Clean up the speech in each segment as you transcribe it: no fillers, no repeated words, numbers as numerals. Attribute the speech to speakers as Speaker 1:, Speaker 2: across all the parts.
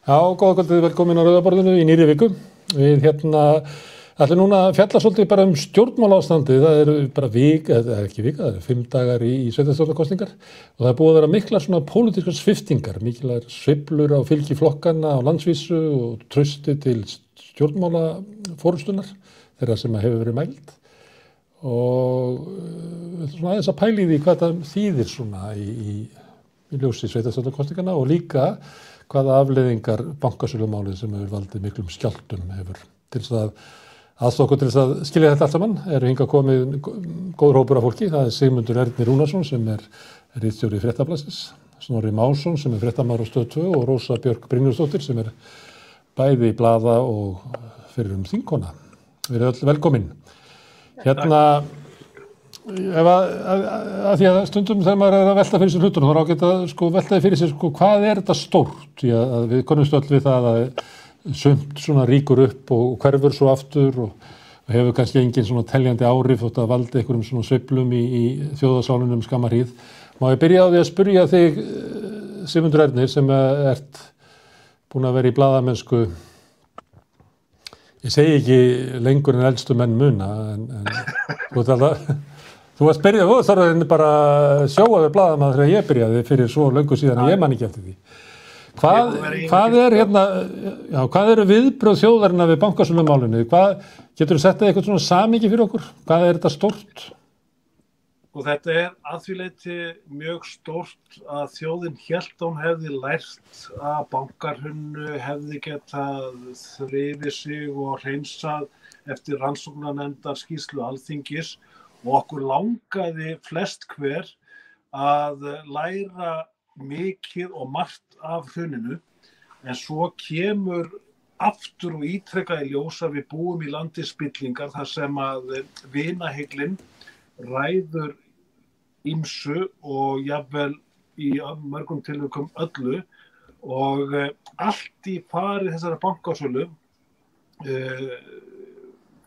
Speaker 1: Já, góða kvöldið, velkomin á Rauða borðinu í nýrri viku. Við ætlum núna að fjalla svolítið bara stjórnmálaástandið. Það eru bara eða ekki vika, það eru 5 dagar í sveitarstjórnarkosningar og það er búið að vera miklar svona pólitískar sviptingar, miklar sveiflur á fylgi flokkana á landsvísu og trausti til stjórnmálafórustunar þeirra sem hefur verið mæld. Og svona aðeins að pæla í því hvað það þýðir svona í ljósi sveitarstjórnarkosninganna og líka hvaða afleiðingar bankasölumálið sem hefur valdið miklum skjálftum hefur. Til þess að aðstoða til þess að skilja þetta allt saman eru hingað komið góður hópur af fólki. Það er Sigmundur Ernir Rúnarsson sem er ritstjóri Fréttablaðsins, Snorri Másson sem er fréttamaður á Stöð 2 og Rósa Björk Brynjólfsdóttir sem er bæði í blaða og fyrrum þingkona. Við erum öll velkomin. Ef að því að stundum þegar maður er að velta fyrir sér hlutunum, þá er ágætt að velta fyrir sér hvað er þetta stórt? Því að við könnumst öll við það að sumt svona ríkur upp og hverfur svo aftur og hefur kannski engin svona teljandi áhrif þótt að valda einhverjum svona sveiflum í þjóðarsálunum skamma hríð. Má ég byrja á því að spyrja þig, Sigmundur Ernir, sem ert búin að vera í blaðamennsku, ég segi ekki lengur en elstu menn muna, en þú varst byrjað, þú þarf bara að sjóa við blaðamaður þegar ég byrjaði fyrir svo löngu síðan að ég man ekki eftir því. Hvað eru viðbrögð þjóðarinnar við bankasölumálinu? Geturðu sett eitthvað svona samhengi fyrir okkur? Hvað er þetta stórt?
Speaker 2: Og þetta að því leyti mjög stórt að þjóðin hélt hún hefði lært að bankahrunnu hefði getað þrifið sig og hreinsað eftir rannsóknarnefndar skýrslu Alþingis. Og okkur langaði flest hver að læra mikið og margt af hruninu, en svo kemur aftur og ítrekað í ljós að við búum í landi spillingar þar sem að vinaheiglin ræður ýmsu og jafnvel í mörgum tilvikum öllu og allt í fari þessara bankasölu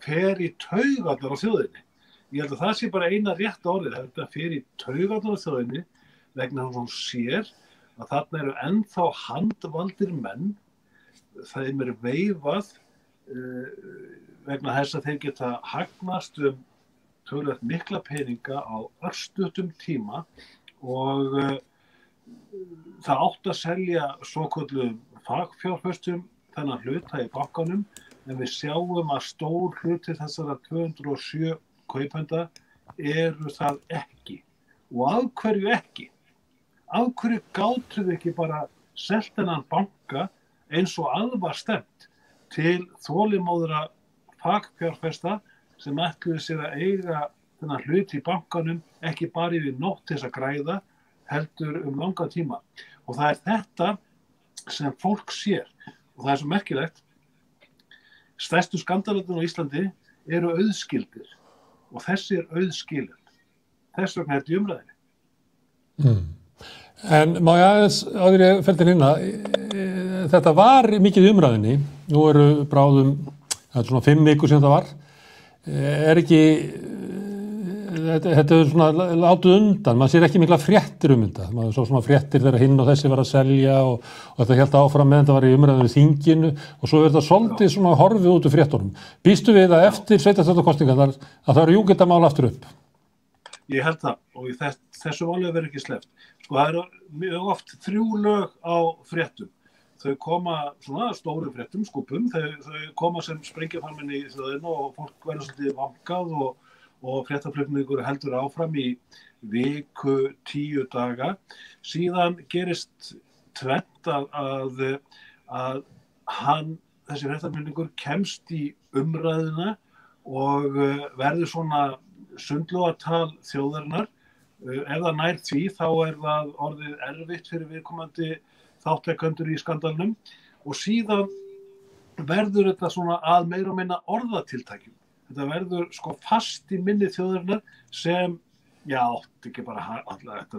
Speaker 2: fer í taugarnar á þjóðinni. Ég held að það sé bara eina rétta orðið. Þetta fer í taugarnar á þjóðinni vegna þess að hún sér að þarna eru ennþá handvaldir menn. Þeim er veifað vegna þess að þeir geta hagnast töluvert mikla peninga á örstuttum tíma og það átti að selja svokölluðum fagfjárfestum þennan hluta í bankanum, en við sjáum að stór hluti þessara 207 kaupenda eru það ekki. Og af hverju ekki? Af hverju gátu þau ekki bara selt þennan banka eins og að var stefnt til þolinmóðra fagfjárfesta sem ætluðu sér að eiga þennan hlut í bankanum ekki bara yfir nótt til þess að græða, heldur langa tíma. Og það er þetta sem fólk sér. Og það er svo merkilegt. Stærstu skandalarnir á Íslandi eru auðskildir. Og þessi er auðskilinn. Þess vegna er þetta í umræðinni.
Speaker 1: En má ég aðeins áður ég fer til hinna, þetta var mikið í umræðinni, nú eru bráðum, það er svona 5 vikur síðan það var, ekki, þetta er svona látið undan, maður sér ekki mikla fréttir þetta, maður svo svona fréttir þegar hinn og þessi var að selja og þetta hélt áfram með þetta var í umræðinu þinginu og svo er þetta svolítið svona horfið út úr fréttunum. Býstu við að eftir sveitarstjórnarkosningarnar að það eru júgildamál aftur upp?
Speaker 2: Ég held það og þessu máli verður ekki sleppt. Sko það eru mjög oft 3 lög á fréttum. Þau koma svona stórum fréttum, skúpum, þau koma sem sprengjafarminn í þjóðina og fólk verður svolítið vangað og fréttaflutningur heldur áfram í viku, 10 daga. Síðan gerist tvennt að þessi fréttaflutningur kemst í umræðuna og verður svona sundlógatal þjóðarinnar. Ef það nær því þá er það orðið erfitt fyrir viðkomandi þátttekendur í skandalnum og síðan verður þetta svona að meira og minna orðatiltækjum. Þetta verður sko fast í minni þjóðarinnar sem, já, þetta er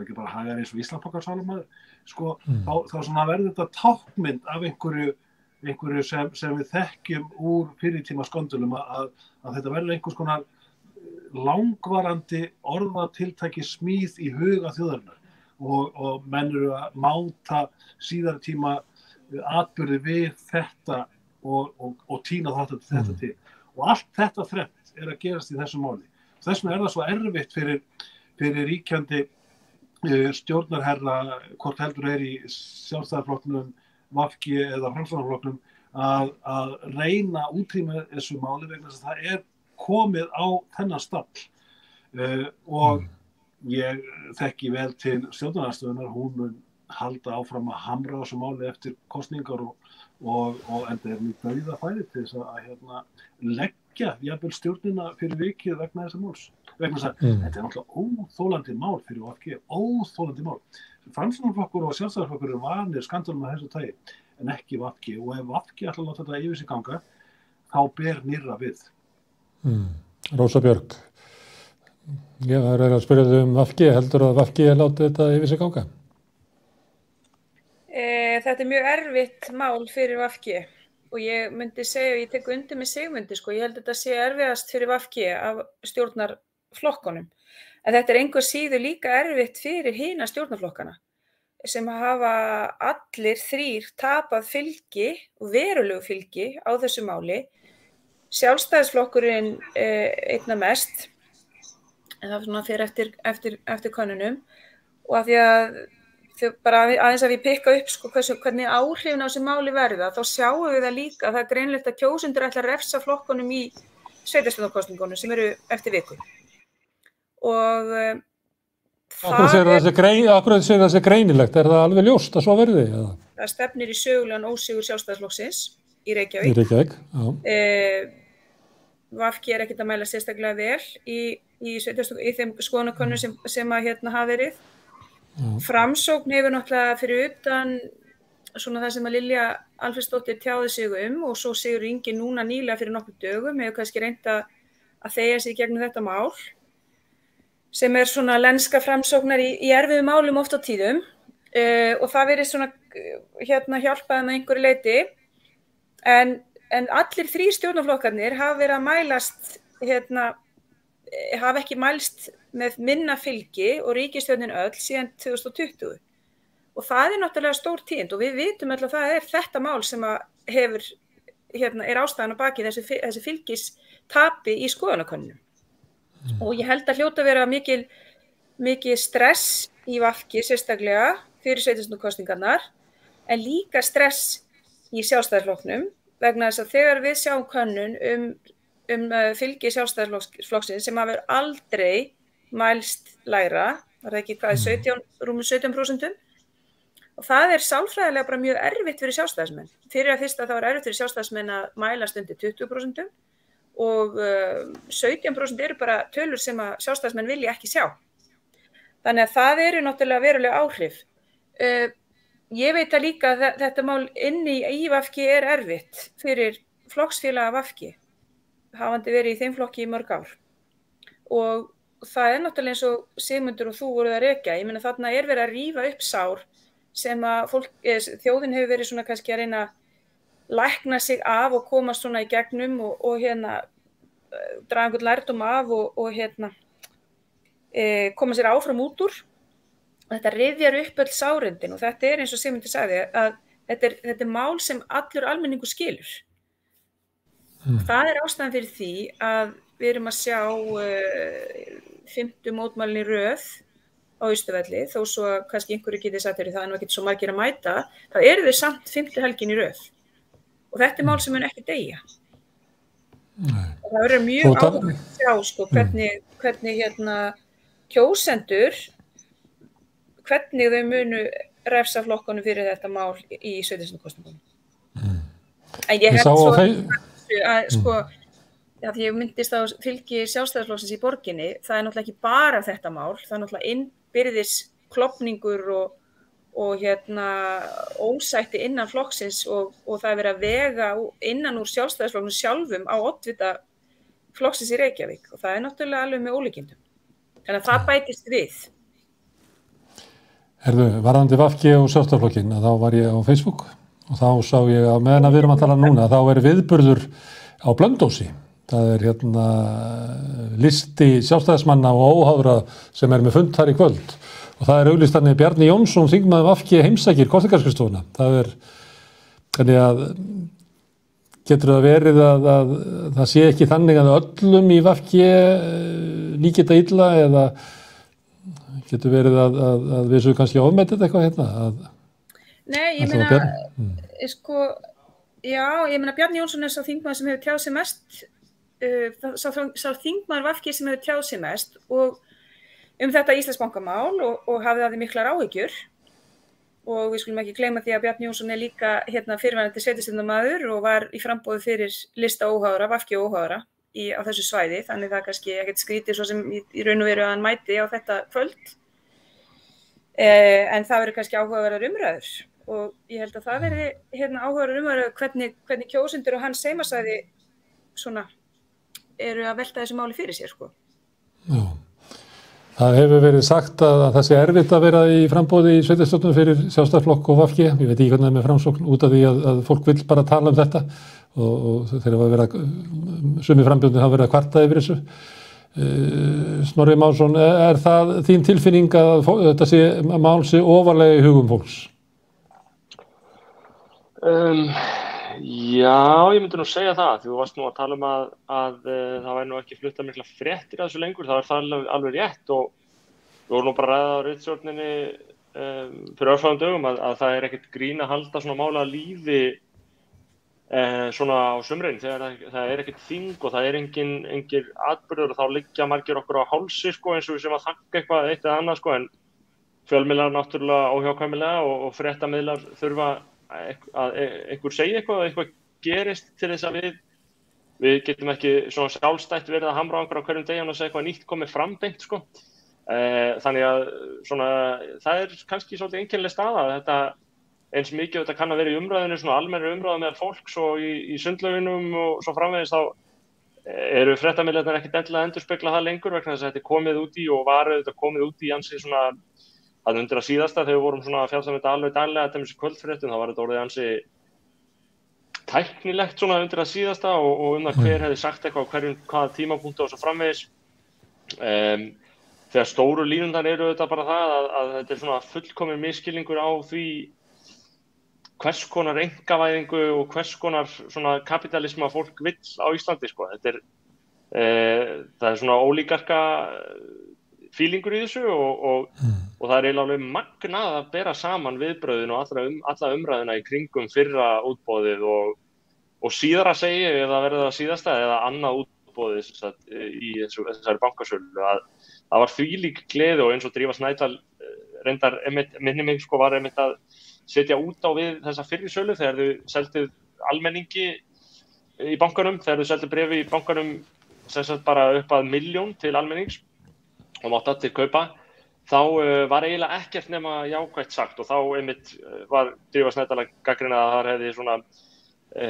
Speaker 2: ekki bara hagar eins og Íslandsbankasalamaður, sko, þá svona verður þetta tákmynd af einhverju sem við þekkjum úr fyrirtíma skandalum að þetta verður einhvers konar langvarandi orðatiltæki smíð í huga þjóðarinnar og menn eru að máta síðartíma atburði við þetta og tína þetta til. Og allt þetta þrennt að gerast í þessu máli. Þess vegna það svo erfitt fyrir ríkjandi stjórnarherra, hvort heldur í Sjálfstæðisflokknum, VG eða Framsóknarflokknum, að reyna að útrýma þessu máli vegna þess að það komið á þennan stall. Og ég þekki vel til stjórnarandstöðunnar, hún mun halda áfram að hamra á þessu máli eftir kosningar og enda mjög dauðafæri til þess að leggja jafnvel stjórnina fyrir vikið vegna þessa máls. Vegna þess að þetta náttúrulega óþolandi mál fyrir VG, óþolandi mál. Framsóknarflokkur og Sjálfstæðisflokkur vanir skandalum af þessu tagi, en ekki VG. Og ef VG ætlar að láta þetta yfir sig ganga, þá ber nýrra við.
Speaker 1: Rósa Björk, ég var að spyrja þig VG, heldur að VG láti þetta yfir sig ganga?
Speaker 3: Þetta mjög erfitt mál fyrir VG og ég myndi segja, og ég tek undir með Sigmundi, ég held að þetta sé erfiðast fyrir VG af stjórnarflokkunum. En þetta engu síður líka erfitt fyrir hina stjórnarflokkana sem hafa allir þrír tapað fylgi og verulegu fylgi á þessu máli. Sjálfstæðisflokkurinn einna mest, en það fer eftir könnunum, og af því að bara aðeins að við pikka upp hvernig áhrifin á þessu máli verða, þá sjáum við það líka að það greinilegt að kjósendur ætla að refsa flokkunum í sveitarstjórnarkosningunum sem eru eftir viku. Og
Speaker 1: Akkur segir þessi greinilegt, það alveg ljóst að svo verði?
Speaker 3: Það stefnir í sögulegan ósigur Sjálfstæðisflokksins í Reykjavík.
Speaker 1: já.
Speaker 3: VG ekkert að mæla sérstaklega vel í þeim skoðanakönnunum sem hafa verið. Framsókn hefur náttúrulega fyrir utan svona það sem að Lilja Alfreðsdóttir tjáði sig og svo Sigurður Ingi núna nýlega fyrir nokkrum dögum hefur kannski reynt að þegja sig gegnum þetta mál sem svona lenska framsóknar í erfiðum málum oft á tíðum og það verið svona hjálpaði með einhverju leyti en allir þrír stjórnarflokkarnir hafa verið að mælast hafa ekki mælst með minna fylgi og ríkisstjórnin öll síðan 2020. Og það náttúrulega stór tíðindi og við vitum öll að það þetta mál sem hefur, ástæðan á baki þessi fylgistapi í skoðanakönnunum. Og ég held að hljóta vera mikið stress í VG sérstaklega fyrir sveitarstjórnarkosningarnar, en líka stress í Sjálfstæðisflokknum vegna þess að þegar við sjáum könnun fylgi Sjálfstæðisflokksins sem hafa aldrei mælst lægra, var það ekki rúmum 17%, og það sálfræðilega bara mjög erfitt fyrir sjálfstæðismenn. Fyrir að fyrsta það var erfitt fyrir sjálfstæðismenn að mælast undir 20% og 17% eru bara tölur sem að sjálfstæðismenn vilja ekki sjá. Þannig að það náttúrulega verulega áhrif. Ég veit að líka að þetta mál inni í VG erfitt fyrir flokksfélaga VG, hafandi verið í þeim flokki í mörg ár. Og það náttúrulega eins og Sigmundur og þú voruð að rekja. Ég meina þarna verið að rífa upp sár sem að þjóðin hefur verið svona kannski að reyna að lækna sig af og koma svona í gegnum og draga einhvern lærdóm af og koma sér áfram út úr. Þetta rifjar upp öll sárindin og þetta eins og Sigmundur sagði að þetta mál sem allur almenningur skilur. Það ástæðan fyrir því að við erum að sjá 5. mótmælin í röð á Austurvelli, þó svo kannski einhverju getið sagt það nú ekkert svo margir að mæta, þá eru þau samt 5. helgin í röð. Og þetta mál sem mun ekki deyja. Og það verður mjög áhugavert að sjá hvernig kjósendur, hvernig þau munu refsa flokkunum fyrir þetta mál í sveitarstjórnarkosningunum. En ég held svo að því ég myndist á fylgi Sjálfstæðisflokksins í borginni, það náttúrulega ekki bara þetta mál, það náttúrulega innbyrðis klofningur og ósætti innan flokksins og það verið að vega innan úr Sjálfstæðisflokknum sjálfum á oddvita flokksins í Reykjavík og það náttúrulega alveg með ólíkindum. Þannig að það bætist við.
Speaker 1: Varðandi VG og Sjálfstæðisflokkinn, þá var ég á Facebook og þá sá ég að meðan við erum að tala núna, þá viðburður á Blönduósi. Það listi sjálfstæðismanna og óháðra sem með fund þar í kvöld og það auglýst þannig Bjarni Jónsson, þingmaður VG heimsækir kosningaskrifstofuna. Það Þannig að getur það verið að það sé ekki þannig að öllum í VG líki þetta illa eða getur verið að við svo kannski ofmetið eitthvað hérna?
Speaker 3: Nei, ég meina, sko, já, ég meina Bjarni Jónsson sá þingmaður sem hefur tjáð sig mest, sá þingmaður VG sem hefur tjáð sig mest og þetta Íslandsbankamál og hafði af því miklar áhyggjur. Og við skulum ekki gleyma því að Bjarni Jónsson líka fyrirverandi sveitarstjórnarmaður og var í framboði fyrir lista óháðra, VG óháðra á þessu svæði, þannig það kannski ekkert skrítið svo sem í raun og veru að hann mæti á þetta kvöld. En það verður kannski áhugaverðar umræður og ég held að það verði áhugaverðar umræður hvernig kjósendur og hans heimasvæði svona eru að velta þessu máli fyrir sér, sko.
Speaker 1: Já. Það hefur verið sagt að það sé erfitt að vera í framboði í sveitarstjórnum fyrir Sjálfstæðisflokk og VG. Ég veit ekki hvernig það er með Framsókn út af því að fólk vill bara tala um þetta og þeir hafa verið sumir frambjóðnir hafa verið að kvarta yfir þessu. Snorri Másson, er það þín tilfinning að þetta sé mál sé ofarlega í hugum fólks?
Speaker 4: Já, ég myndi nú segja það. Þú varst nú að tala um að það væri nú ekki flutta mikla fréttir að þessu lengur. Það var það alveg rétt og við vorum nú bara að ræða á ritstjórninni fyrir örfáum dögum að það er ekkert grín að halda svona mála lífi svona á sumrin þegar það er ekkert þing og það er engir atburður og þá liggja margir okkur á hálsi sko eins og við sem að þakka eitthvað eitt eða annað sko en fjölmiðlar náttúrulega óhjákvæmilega og fréttamiðlar þurfa að einhver segja eitthvað og eitthvað gerist til þess að við getum ekki svona sjálfstætt verið að hamra á einhverjum hverjum degi og segja eitthvað nýtt komið frambeint sko. Þannig að svona, það er kannski svolítið einkennileg staða að þetta eins mikið þetta kann að vera í umræðinu, svona almennri umræðu meðal fólks og í sundlauginum og svo framvegis þá eru fréttamiðlarnir ekkert endilega að endurspegla það lengur vegna þess að þetta er komið út í og var auðvitað komið út í ansi svona að undir að síðasta þegar við vorum svona að fjalla þetta alveg daglega til þessu kvöldfréttum þá var þetta orðið ansi tæknilegt svona undir að síðasta og það hver hefði sagt eitthvað á hvaða tímapunkti og svo framvegis. Þegar stóru línundar eru auðvitað bara það að þetta er svona fullkominn misskilningur á því hvers konar einkavæðingu og hvers konar svona kapitalisma fólk vill á Íslandi sko. Þetta það er svona ólíkarka fílingur í þessu og það er eiginlega alveg magnað að bera saman viðbröðin og alla umræðina í kringum fyrra útboðið og síðara segja ef það verður það síðasta eða annað útboðið í þessari bankasölu að það var þvílík gleði og eins og Drífa Snædal reyndar minni mig sko var einmitt að setja út á við þessa fyrri sölu þegar þau selduð almenningi í bankanum, þegar þau seldu bréfi í bankanum sem sagt bara upp að 1 milljón til almennings og mátti allir kaupa, þá var eiginlega ekkert nema jákvætt sagt og þá einmitt var Drífa Snædal að gagnrýna að það hefði svona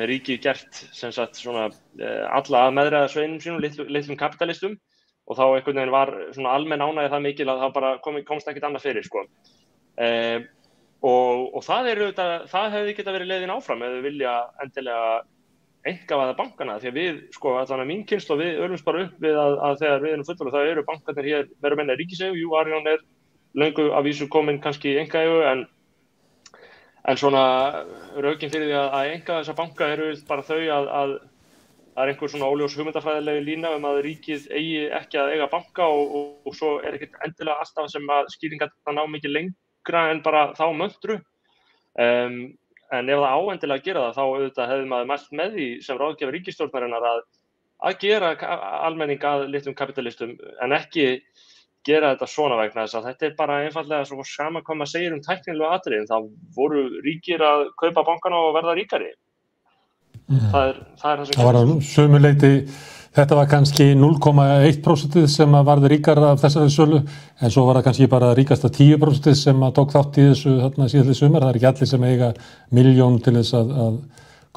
Speaker 4: ríkið gert sem sagt svona alla að meðræða sveinum sínum, litlum kapitalistum og þá einhvern veginn var svona almenn ánægja það mikil að það bara komst ekkert annað fyrir sko. Og það hefði geta verið leiðin áfram ef við vilja endilega einkavæða bankana því að við, sko, allan að mín kynslóð við örumst bara upp við að þegar við erum fullorðnir þá eru bankarnir hér meira og minna ríkiseigu, jú, Arion er löngu að vísu komin kannski í einkaeigu en svona rökin fyrir því að einkavæða þessa banka eru bara þau að það er einhver svona óljós hugmyndafræðilegi lína að ríkið eigi ekki að eiga banka og svo er ekkert endilega alltaf sem að skýringar ná mikið lengra en bara þá möntru. En ef það áendilega að gera það, þá auðvitað hefði maður mælt með því sem ráðgjafi ríkisstjórnarinnar að gera almenning að litlum kapitalistum en ekki gera þetta svona vegna þess að þetta er bara einfaldlega svo sama hvað maður segir tæknilegu atriðin. Það voru ríkir að kaupa bankana og verða ríkari. Það er það sem
Speaker 1: það var að sömuleyti. Þetta var kannski 0,1% sem varð ríkar af þessari sölu en svo var það kannski bara ríkasta 10% sem tók þátt í þessu þarna síðastliðið sumar. Það er ekki allir sem eiga 1 milljón til þess að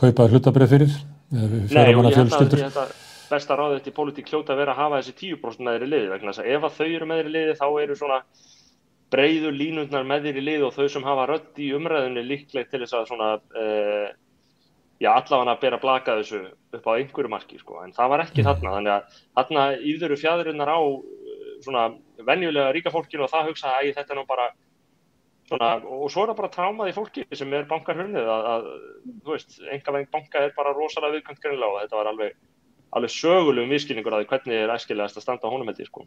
Speaker 1: kaupa hlutabréf fyrir.
Speaker 4: Nei, og ég held að þetta besta ráðið til pólitík hljóta að vera að hafa þessi 10% með þeirri liði vegna þess að ef að þau eru með þeirri liði þá eru svona breiðu línurnar með þeirri liði og þau sem hafa rödd í umræðunni líklega til þess að svona allavega að bera blaka þessu upp á einhverju marki sko, en það var ekki þarna, þannig að þarna íðuru fjæðurinnar á svona venjulega ríka fólkinu og það hugsa að þetta er nú bara svona, og svo það bara trámað í fólki sem bankahrunið að þú veist, einkavæðing banka bara rosalega viðkvæmt greinilega og þetta var alveg sögulegum misskilningur að því hvernig æskilegast að standa á honum held ég sko.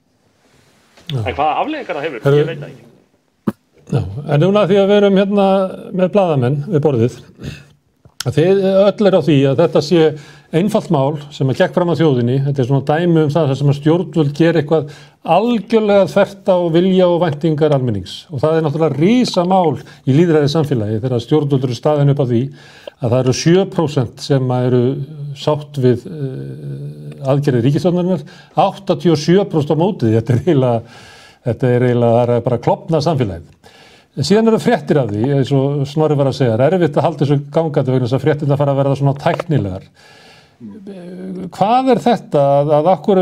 Speaker 4: En hvaða afleiðingar það hefur, ég veit það ekki.
Speaker 1: Já, en núna því að við erum hérna með blaðamenn við borðið, þið öll á því að þetta sé einfalt mál sem gekk fram að þjóðinni, þetta svona dæmi það sem að stjórnvöld gera eitthvað algjörlega þvert á vilja og væntingar almennings og það náttúrulega risamál í lýðræði samfélagi þegar stjórnvöld eru staðin upp á því að það eru 7% sem eru sátt við aðgerðir ríkisstjórnarinnar, 87% á mótið, þetta er eiginlega bara klofna samfélagið. Síðan eru fréttir af því, eins og Snorri var að segja, það er erfitt að halda þessu gangandi vegna þess að fréttirnar fara að verða svona tæknilegar. Hvað er þetta að akkur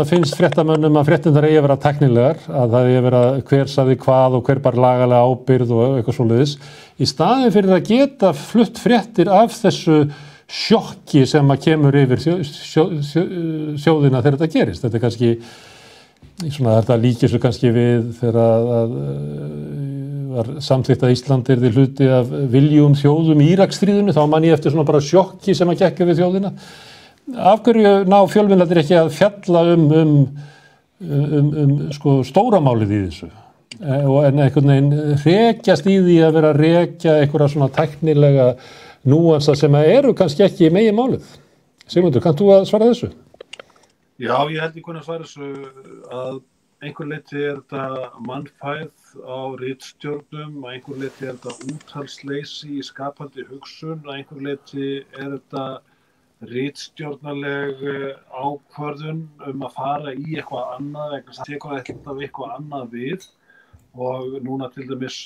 Speaker 1: finnst fréttamönnum að fréttirnar eigi að vera tæknilegar, að það eigi að vera hver sagði hvað og hver bar lagalega ábyrgð og eitthvað svoleiðis, í staðinn fyrir að geta flutt fréttir af þessu sjokki sem að kemur yfir þjóðina þegar þetta gerist. Þetta er kannski, þetta líkir svo kannski við þegar að var samþykkt að Ísland yrði hluti af viljugum þjóðum í Íraksstríðinu, þá man ég eftir svona bara sjokki sem að gekk við þjóðina. Af hverju ná fjölmiðlarnir ekki að fjalla sko stóramálið í þessu? En einhvern veginn rekjast í því að vera að rekja einhverja svona tæknilega núansa sem eru kannski ekki í meginmálið. Sigmundur, kannt þú að svara þessu?
Speaker 2: Já, ég held ég kunni að svara þessu að einhver leyti þetta mannfæð á ritstjórnum, að einhver leyti þetta úthalsleysi í skapandi hugsun, að einhver leyti þetta ritstjórnarleg ákvörðun að fara í eitthvað annað, vegna þess að tekur eitthvað annað við og núna til dæmis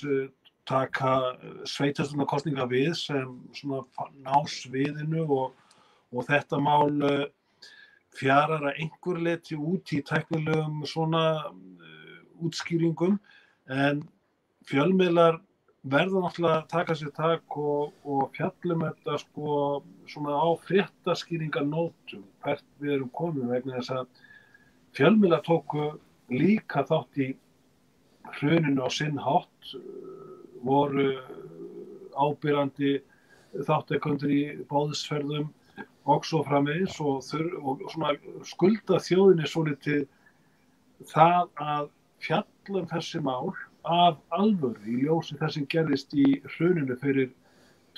Speaker 2: taka sveitarstjórnarkosninga við sem svona ná sviðinu og þetta mál fjarar að einhver leyti út í tæknilegum svona útskýringum en fjölmiðlar verða náttúrulega að taka sér tak og fjallum þetta sko svona á fréttaskýringarnótum hvert við erum komin vegna þess að fjölmiðlar tóku líka þátt í hruninu á sinn hátt, voru ábyrgandi þáttakendur í báðsferðum og svo framvegis og svona skulda þjóðinni svolítið það að fjalla þessi mál af alvöru í ljósi þess sem gerðist í hruninu fyrir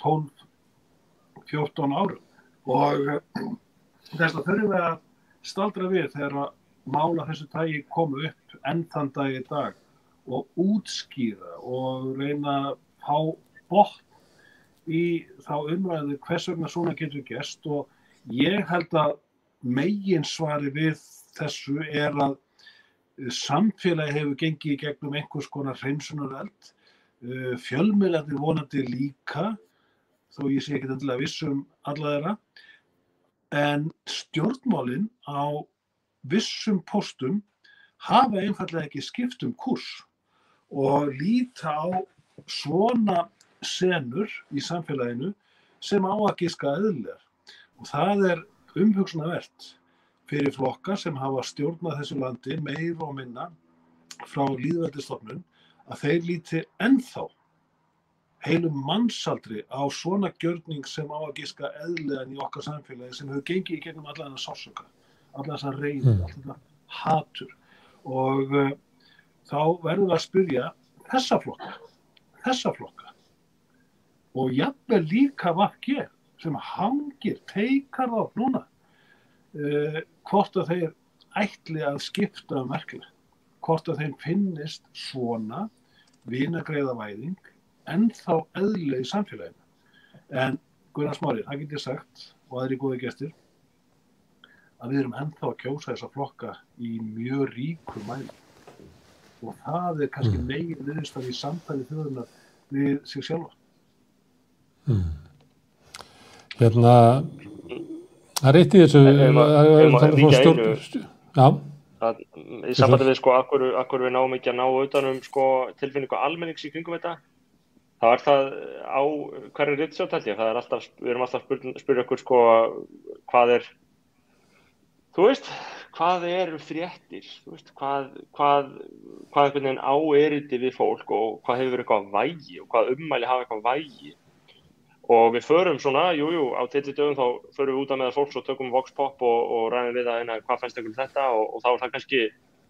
Speaker 2: 12-14 árum og þess að þurfum við að staldra við þegar mál af þessu tagi komu upp enn þann dag í dag og útskýra og reyna að fá botn í þá umræðu hvers vegna svona getur gerst og ég held að meginsvari við þessu að samfélagi hefur gengið í gegnum einhvers konar hreinsunareld, fjölmiðlarnir vonandi líka, þó ég sé ekki endilega viss alla þeirra, en stjórnmálin á vissum póstum hafa einfaldlega ekki skipt kúrs og líta á svona senur í samfélaginu sem á að giska eðlilegar. Og það umhugsunarvert fyrir flokka sem hafa stjórnað þessu landi meir og minna frá lýðveldisstofnun að þeir líti ennþá heilum mannsaldri á svona gjörning sem á að giska eðlilegan í okkar samfélagi sem hefur gengið í gegnum alla þennan sársauka, alla þessa reiði, allt þetta hatur. Og þá verðum við að spyrja þessa flokka og jafnvel líka VG sem hangir, teikar þá núna, hvort að þeir ætli að skipta verkefni, hvort að þeim finnist svona vinagreiðavæðing ennþá eðlileg í samfélaginu. En Gunnar Smári, það get ég sagt, og aðrir góðir gestir, að við erum ennþá að kjósa þessa flokka í mjög ríkum mæli. Og það kannski megin niðurstaðan í samtali þjóðarinnar við sig sjálfa.
Speaker 1: Það er eitt í þessu
Speaker 4: í sambandi við sko akkur við náum ekki að ná utanum sko tilfinningu almennings í kringum þetta það það á hverju ritstjórn held ég það alltaf, við erum alltaf að spyrja okkur sko hvað þú veist, hvað eru fréttir, þú veist, hvað einhvern veginn á erindi við fólk og hvað hefur eitthvað vægi og hvað ummæli hafa eitthvað vægi. Og við förum svona, á tyllidögum þá förum við út að meðal fólks og tökum Vox Pop og ræðum við það hvað fannst ykkur þetta og þá er það kannski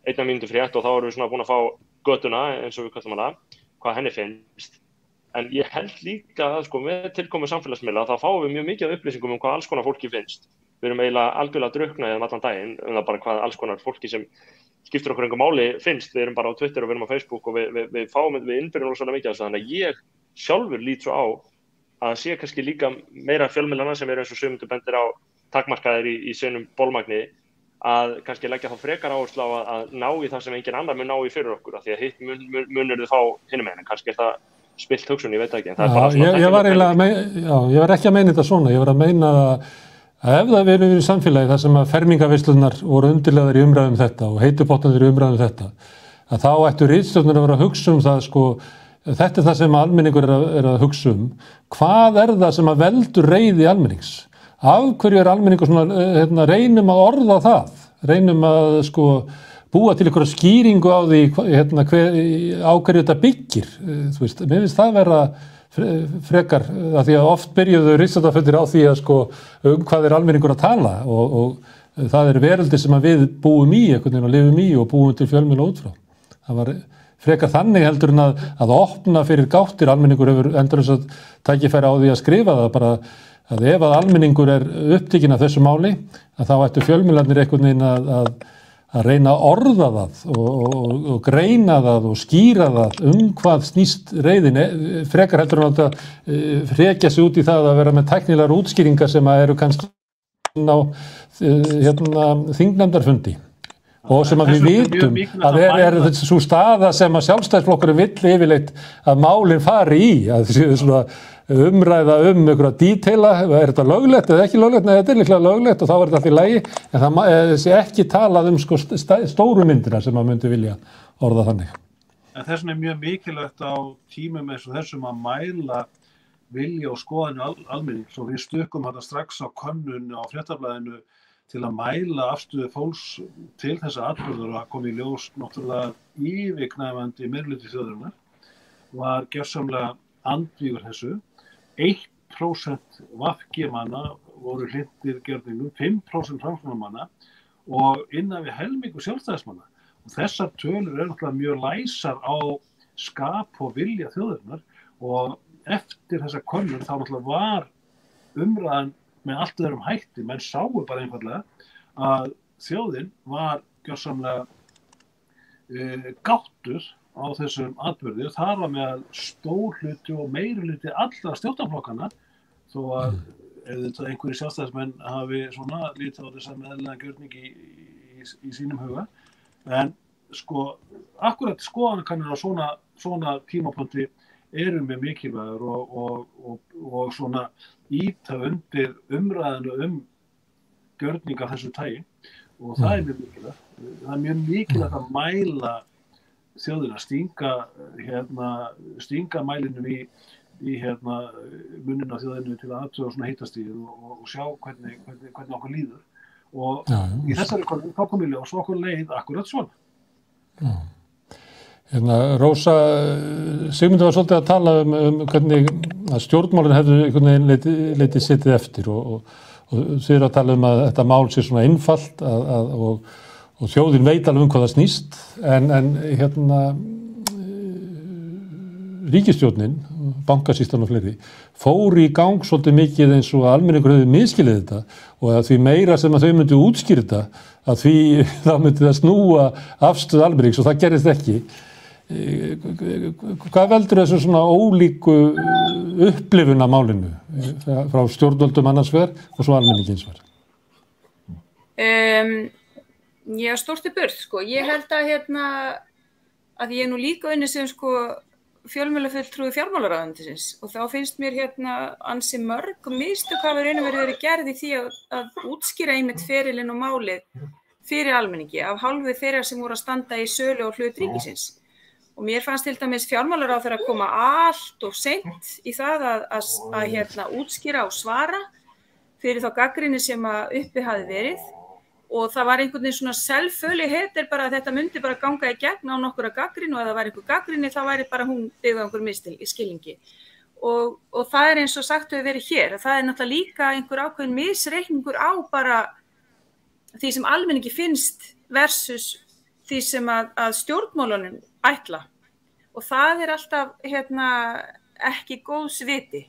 Speaker 4: 1 mínútu frétt og þá erum við svona búin að fá götuna eins og við kallum hana, hvað henni finnst. En ég held líka að sko, með tilkomu samfélagsmiðla þá fáum við mjög mikið af upplýsingum hvað alls konar fólki finnst. Við erum eiginlega algjörlega drukknað allan daginn það bara hvað alls konar fólki sem skiptir okkur einhver máli finnst. Við erum bara á Twitter og við erum á Facebook og við innbyrjum rosalega mikið af þessu. Þannig að ég sjálfur lít svo á að sé kannski líka meira fjölmiðlana sem eru eins og Sigmundur bendir á takmarkaðir í sínum bolmagni að kannski leggja þá frekar áherslu á að ná í það sem engin annar mun ná í fyrir okkur af því að hitt munur þið fá hinum megin. Kannski það spilt hugsun, ég veit ekki.
Speaker 1: Ég var ekki að meina þetta svona, ég var að meina að ef það verið í samfélagi þar sem að fermingaveislunar voru undirlegaðar í umræðum þetta og heitupotnarnir í umræðum þetta, að þá ættu ritstjórnir að vera að hugsa það sko, þetta það sem almenningur er að hugsa hvað það sem að veldur reiði almennings? Af hverju almenningur svona, reynum að orða það, reynum að sko búa til einhverja skýringu á því á hverju þetta byggir. Þú veist, mér finnst það vera frekar, af því að oft byrjuðu ritstjórnarfundir á því að sko hvað almenningur að tala og það veröldin sem að við búum í einhvern veginn og lifum í og búum til fjölmiðla út frá. Það var frekar þannig heldur en að opna fyrir gáttir. Almenningur hefur endalaust að tækifæri á því að skrifa það bara að ef að almenningur upptekinn af þessu máli að þá ættu fjölmiðlarnir einhvern veginn að reyna að orða það og greina það og skýra það hvað snýst reiðin. Frekar heldur en að hrekja sig út í það að vera með tæknilegar útskýringar sem eru kannski á þingnefndarfundi og sem að við vitum að þessi svo staða sem að Sjálfstæðisflokkurinn vill yfirleitt að málin fari í, að þessi svona umræða einhverja díteila, þetta löglegt eða ekki löglegt? Nei, þetta líklega löglegt og þá þetta í lagi, en það sé ekki talað sko stóru myndina sem maður myndi vilja orða þannig.
Speaker 2: En þess vegna mjög mikilvægt á tímum eins og þessum að mæla vilja og skoðanir almennings og við stökkum þetta strax á könnun á Fréttablaðinu til að mæla afstöðu fólks til þessa atburðar og að koma í ljós náttúrulega yfirgnæfandi meirihluti þjóðarinnar var gjörsamlega andvígur þessu. 1% VG-manna voru hlynntir gjörningu, 5% framsóknarmanna og innan við helmingur sjálfstæðismanna. Og þessar tölur náttúrulega mjög læsar á skap og vilja þjóðarinnar og eftir þessa könnun þá náttúrulega var umræðan með allt öðrum hætti. Menn sáu bara einfaldlega að þjóðin var gjörsamlega gáttur á þessum atburði og þar var með stór hluti og meiri hluti allra stjórnarflokkana þó að einhverjir sjálfstæðismenn hafi svona lítið á þessa meðlega gjörning í sínum huga. En sko, akkurat skoðanakannir á svona tímapunkti eru með mikilvægur og svona ýta undir umræðinu gjörning af þessu tagi og það er mjög mikilvægt. Það er mjög mikilvægt að mæla þjóðina, stinga mælinum í muninn á þjóðinu til að athuga svona hitastigið og sjá hvernig okkur líður. Og í þessari konum þá kom í ljós og okkur leið akkurat svona.
Speaker 1: Rósa, Sigmundur var svolítið að tala hvernig að stjórnmálin hefðu einhvern veginn leitið sittið eftir og þið eru að tala að þetta mál sé svona einfalt og þjóðin veit alveg hvað það snýst en ríkisstjórnin, bankasýslan og fleiri, fór í gang svolítið mikið eins og almenningur hefði misskilið þetta og að því meira sem að þau myndu útskýra þetta að því þá myndi það snúa afstöðu almennings og það gerist ekki. Hvað veldur þessu svona ólíku upplifun af málinu frá stjórnvöldum annars vegar og svo almenningins vegar?
Speaker 3: Já, stórt í burt, sko. Ég held að ég nú líka unnið sem fjölmiðlafulltrúi fjármálaráðuneytisins og þá finnst mér ansi mörg mistök hafa verið gerð í því að útskýra einmitt ferilinn og málið fyrir almenningi af hálfu þeirra sem voru að standa í sölu og hlut ríkisins. Og mér fannst til dæmis fjármálaráðherra að koma allt of seint í það að útskýra og svara fyrir þá gagnrýni sem uppi hafi verið og það var einhvern veginn svona selvföligheit bara að þetta myndi bara ganga í gegn á nokkura gagnrýni og ef það var einhver gagnrýni þá væri bara hún byggð á einhver misskilningi. Og það eins og sagt hefur verið hér, að það náttúrulega líka einhver ákveðin misreikningur á bara því sem almenningi finnst versus því sem að stjórnmálunum ætla. Og það alltaf ekki góðs viti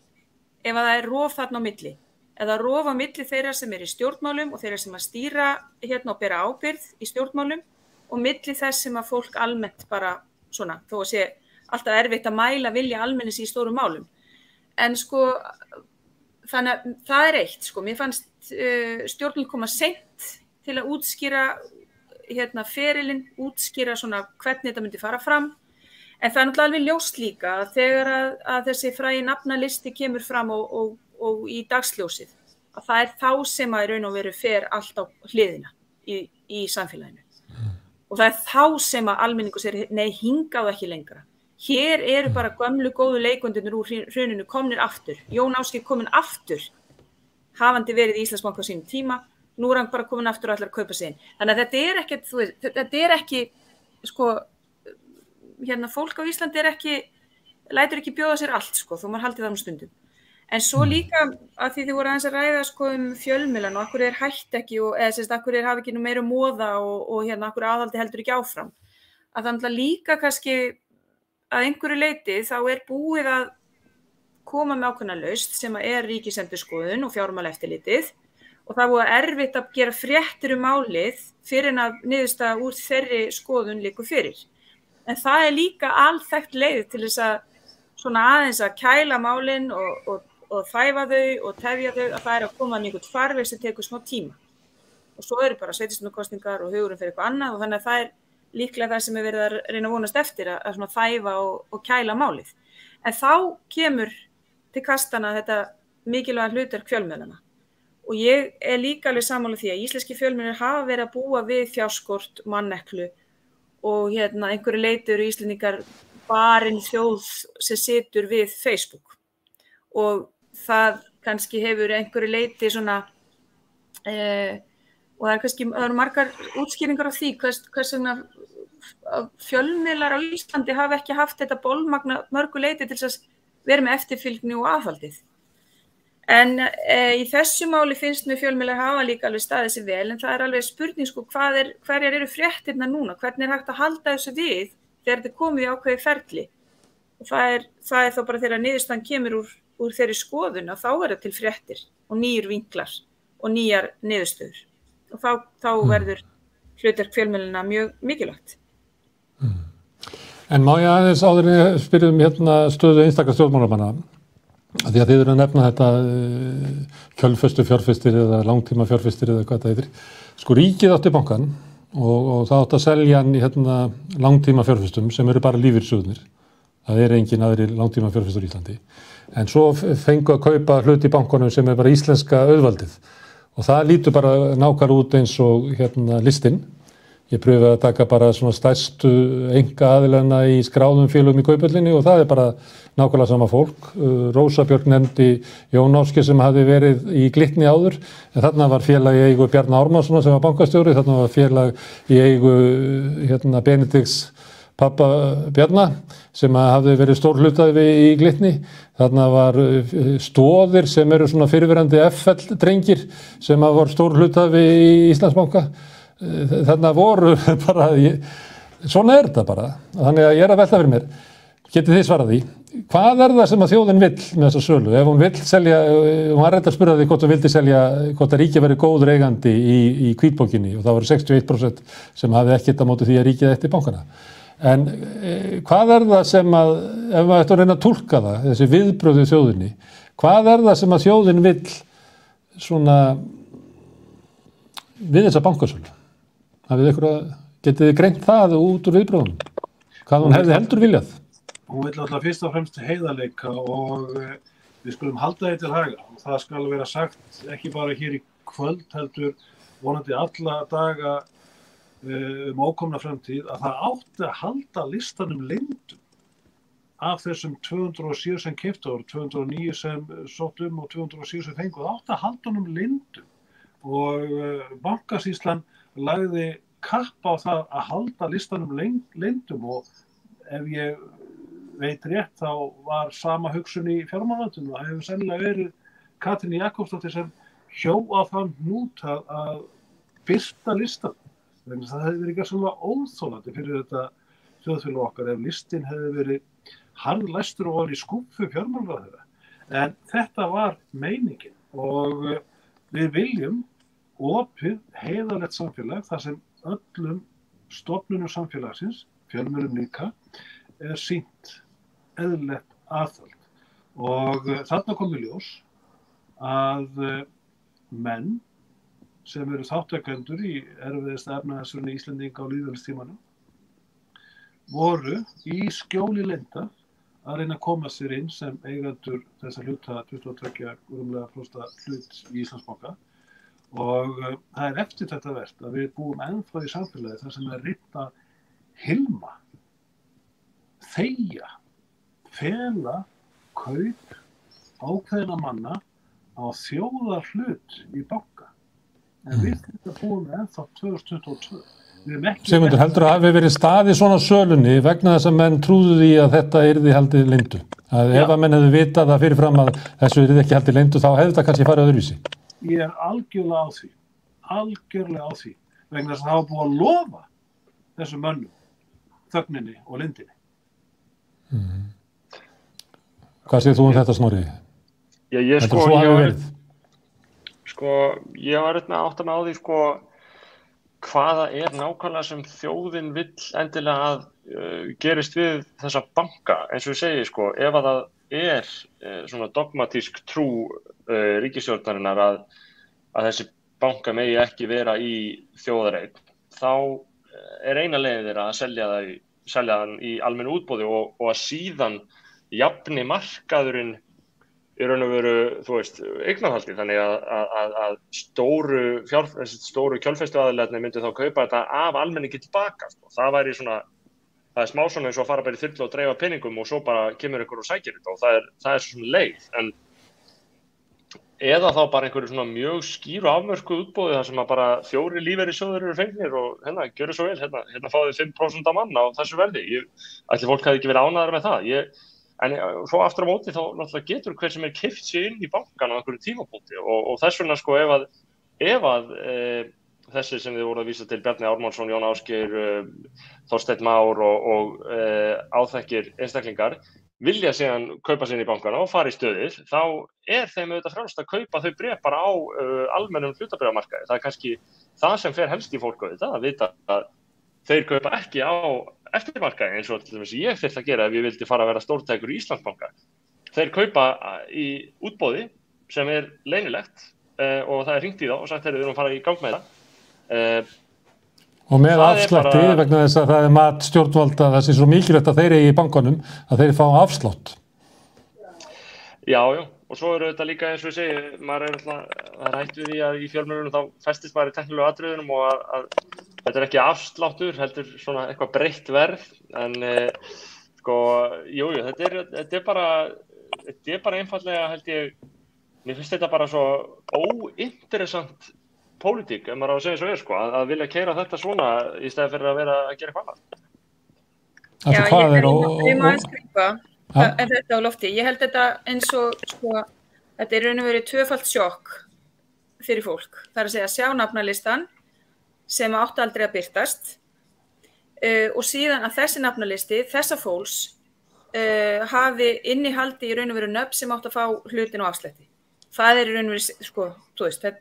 Speaker 3: ef að það rof þarna á milli. Eða rof á milli þeirra sem í stjórnmálum og þeirra sem að stýra og bera ábyrgð í stjórnmálum og milli þess sem að fólk almennt bara svona, þó að sé alltaf erfitt að mæla vilja almennis í stórum málum. En sko, þannig að það eitt, sko, mér fannst stjórnmál koma seint til að útskýra ferilinn, útskýra svona hvernig þetta myndi fara fram. En það náttúrulega alveg ljóst líka að þegar að þessi frægi nafnalisti kemur fram og í dagsljósið, að það þá sem að í raun og veru fer allt á hliðina í samfélaginu. Og það þá sem að almenningur segir, nei, hingað ekki lengra. Hér eru bara gömlu góðu leikundunir úr hruninu komnir aftur. Jón Ásgeir kominn aftur, hafandi verið í Íslandsbanka á sínum tíma, nú hann bara kominn aftur og ætlar að kaupa sig inn. Þannig að þetta ekki, sko, fólk á Íslandi lætur ekki bjóða sér allt, sko, þó maður haldi það stundum. En svo líka að því þið voru aðeins að ræða sko fjölmiðlan og akkur hætt ekki eða akkur hafi ekki nú meira móða og akkur aðhaldi heldur ekki áfram. Að það líka kannski að einhverju leyti þá búið að koma með ákveðna lausn sem Ríkisendurskoðun og fjármálaeftirlitið og það búið erfitt að gera fréttir málið fyrir að niðurstaða úr þeirri skoðun liggur fyrir. En það líka alþekkt leið til þess að svona aðeins að kæla málin og þæfa þau og tefja þau að það að koma einhvern farveg sem tekur smá tíma. Og svo bara sveitarstjórnarkosningar og hugurinn fyrir eitthvað annað og þannig að það líklega það sem verið að reyna að vonast eftir að svona þæfa og kæla málið. En þá kemur til kastana þetta mikilvæga hlutverk fjölmiðlanna. Og ég líka alveg sammála því að íslenski fjölmiðlar hafa verið að búa við fjárskort, manneklu og einhverju leyti eru Íslendingar barinn þjóð sem situr við Facebook. Og það kannski hefur einhverju leyti svona og það eru margar útskýringar á því hvers vegna fjölmiðlar á Íslandi hafa ekki haft þetta bolmagna mörgu leyti til að vera með eftirfylgni og aðhaldið. En í þessu máli finnst mér fjölmiðlar hafa líka alveg staðið sig vel en það alveg spurning sko hverjar eru fréttirnar núna, hvernig hægt að halda þessu við þegar þetta komið í ákveðið ferli. Og það þá bara þegar niðurstaðan kemur úr þeirri skoðun að þá verða til fréttir og nýjir vinklar og nýjar niðurstöður. Og þá verður hlutverk fjölmiðlanna mjög mikilvægt.
Speaker 1: En má ég aðeins áður en ég spyrjum stöðu einstakra stjórnmálamanna að því að þið eru að nefna þetta kjölfestu fjárfestir eða langtíma fjárfestir eða hvað það heitir. Sko ríkið átti bankann og það átti að selja hann í langtíma fjárfestum sem eru bara lífeyrissjóðirnir. Það engin aðrir langtíma fjárfestur í Íslandi. En svo fengu að kaupa hlut í bankanum sem bara íslenska auðvaldið. Og það lítur bara nákvæmlega út eins og listinn. Ég pröfi að taka bara svona stærstu einkaaðilana í skráðum félögum í Kauphöllinni og það bara nákvæmlega sama fólk. Rósa Björk nefndi Jón Ásgeir sem hafði verið í Glitni áður, en þarna var félag í eigu Bjarna Ármannssonar sem var bankastjóri, þarna var félag í eigu Benedikts pappa Bjarna sem hafði verið stór hluthafi í Glitni. Þarna var Stóðir sem eru svona fyrirverandi FL drengir sem var stór hluthafi í Íslandsbanka. Þarna voru bara, svona þetta bara. Þannig að ég að velta fyrir mér. Getið þið svarað því? Hvað það sem að þjóðin vill með þessa sölu? Ef hún vill selja, hún var reynd að spyrja því hvort hún vildi selja, hvort að ríkið væri góður eigandi í hvítbókinni og það voru 61% sem hafði ekkert á móti því að ríkið ætti bankana. En hvað það sem að, ef maður ætti að reyna að túlka það, þessi viðbrögðu þjóðinni, hvað það sem að þjóðin vill svona við þessa bankasölu? Getið þið greint það út úr viðbröðunum? Hvað hún hefði heldur viljað?
Speaker 2: Hún vill alltaf fyrst og fremst heiðarleika og við skulum halda því til haga. Og það skal vera sagt ekki bara hér í kvöld heldur vonandi alla daga ókomna framtíð að það átti að halda listanum leyndum af þessum 207 sem keyptu og 209 sem sóttu og 207 sem fengu. Það átti að halda honum leyndum og bankasýslan lagði kapp á það að halda listanum leyndum og ef ég veit rétt þá var sama hugsun í fjármálaráðuneytinu og það hefur sennilega verið Katrín Jakobsdóttir sem hjó á þann hnút að birta listan. Þannig að það hefði verið gersamlega óþolandi fyrir þetta þjóðfélag okkar ef listin hefði verið harðlæstur og var í skúffu fjármálaráðherra. En þetta var meiningin og við viljum opið, heiðarlegt samfélag þar sem öllum stofnunum samfélagsins, fjölmiðlum líka, sýnt eðlilegt aðhald. Og þarna kom í ljós að menn sem eru þáttakendur í erfiðasta efnahagshruni Íslendinga á lýðveldistímanum voru í skjóli leynda að reyna að koma sér inn sem eigendur þessa hluta 22% hlut í Íslandsbanka. Og það eftirtektarvert að við búum ennþá í samfélagi þar sem reynt að hilma, þegja, fela kaup ákveðinna manna á þjóðarhlut í banka. En við þetta búum ennþá 2022.
Speaker 1: Sigmundur, heldur að hafi verið staðið svona sölunni vegna þess að menn trúðu því að þetta yrði haldið leyndu? Að ef að menn hefðu vitað það fyrirfram að þessu yrði ekki haldið leyndu þá hefði þetta kannski farið öðruvísi?
Speaker 2: Ég algjörlega á því, vegna þess að það var búið að lofa þessum mönnum, þögninni og leyndinni.
Speaker 1: Hvað segir þú þetta, Snorri?
Speaker 4: Ég var með átta með á því hvaða nákvæmlega sem þjóðin vill endilega að gerist við þessa banka. Eins og ég segi, ef að það svona dogmatísk trú ríkisstjórnarinnar að þessi banka megi ekki vera í þjóðareign, þá eina leiðin þeirra að selja hann í almennu útboði og að síðan jafni markaðurinn í raun og veru, eignarhaldi, þannig að stóru kjölfestuaðilarnir myndu þá kaupa þetta af almenningi tilbaka. Það væri það smá svona eins og að fara bara í þyrlu og dreifa peningum og svo bara kemur einhver og sækir þetta og það er svona leið. Eða þá bara einhverju svona mjög skýru afmörkuð útboði þar sem að bara 4 lífeyrissjóðir eru fengnir og gjörðu svo vel, hérna fáið 5% af mann á þessu verði. Ætli fólk hefði ekki verið ánægðara með það. En svo aftur á móti þá náttúrulega getur hver sem keypt sig inn í bankan á einhverju tímapunkti og þess vegna ef að þessi sem þið voru að vísa til Bjarni Ármannsson, Jón Ásgeir, Þorsteinn Már og áþekkir einstaklingar vilja síðan kaupa sig inn í bankana og fara í stöðið, þá þeim auðvitað frjálst að kaupa þau bréf bara á almennum hlutabréfamarkaði. Það kannski það sem fer helst í fólk auðvitað að vita að þeir kaupa ekki á eftirmarkaði eins og til dæmis ég þyrfti að gera ef ég vildi fara að vera stórtækur í Íslandsbanka. Þeir kaupa í útboði sem leynilegt og það hringt í þá og sagt við erum að fara í gang með það.
Speaker 1: Og með afslætti vegna þess að það mat stjórnvalda það sé svo mikilvægt að þeir eigi í bankanum að þeir fá afslátt.
Speaker 4: Já, og svo þetta líka eins og ég segi, maður það hætt við því að í fjölmiðlunum þá festist maður í tæknilegu atriðunum og að þetta ekki afsláttur, heldur svona eitthvað breytt verð, en þetta er bara einfaldlega held ég, mér finnst þetta bara svo óinteressant pólitík, ef maður á að segja svo að vilja keyra þetta svona í stæði fyrir að vera að gera eitthvað annað.
Speaker 3: Já, ég má að skrifa en þetta á lofti. Ég held þetta eins og þetta raun og verið tvöfalt sjokk fyrir fólk. Það er að segja sjá nafnalistan sem átti aldrei að birtast og síðan að þessi nafnalisti, þessa fólks hafi innihaldi í raun og veru nöfn sem átti að fá hlutin og afslætti. Það í raun og veru,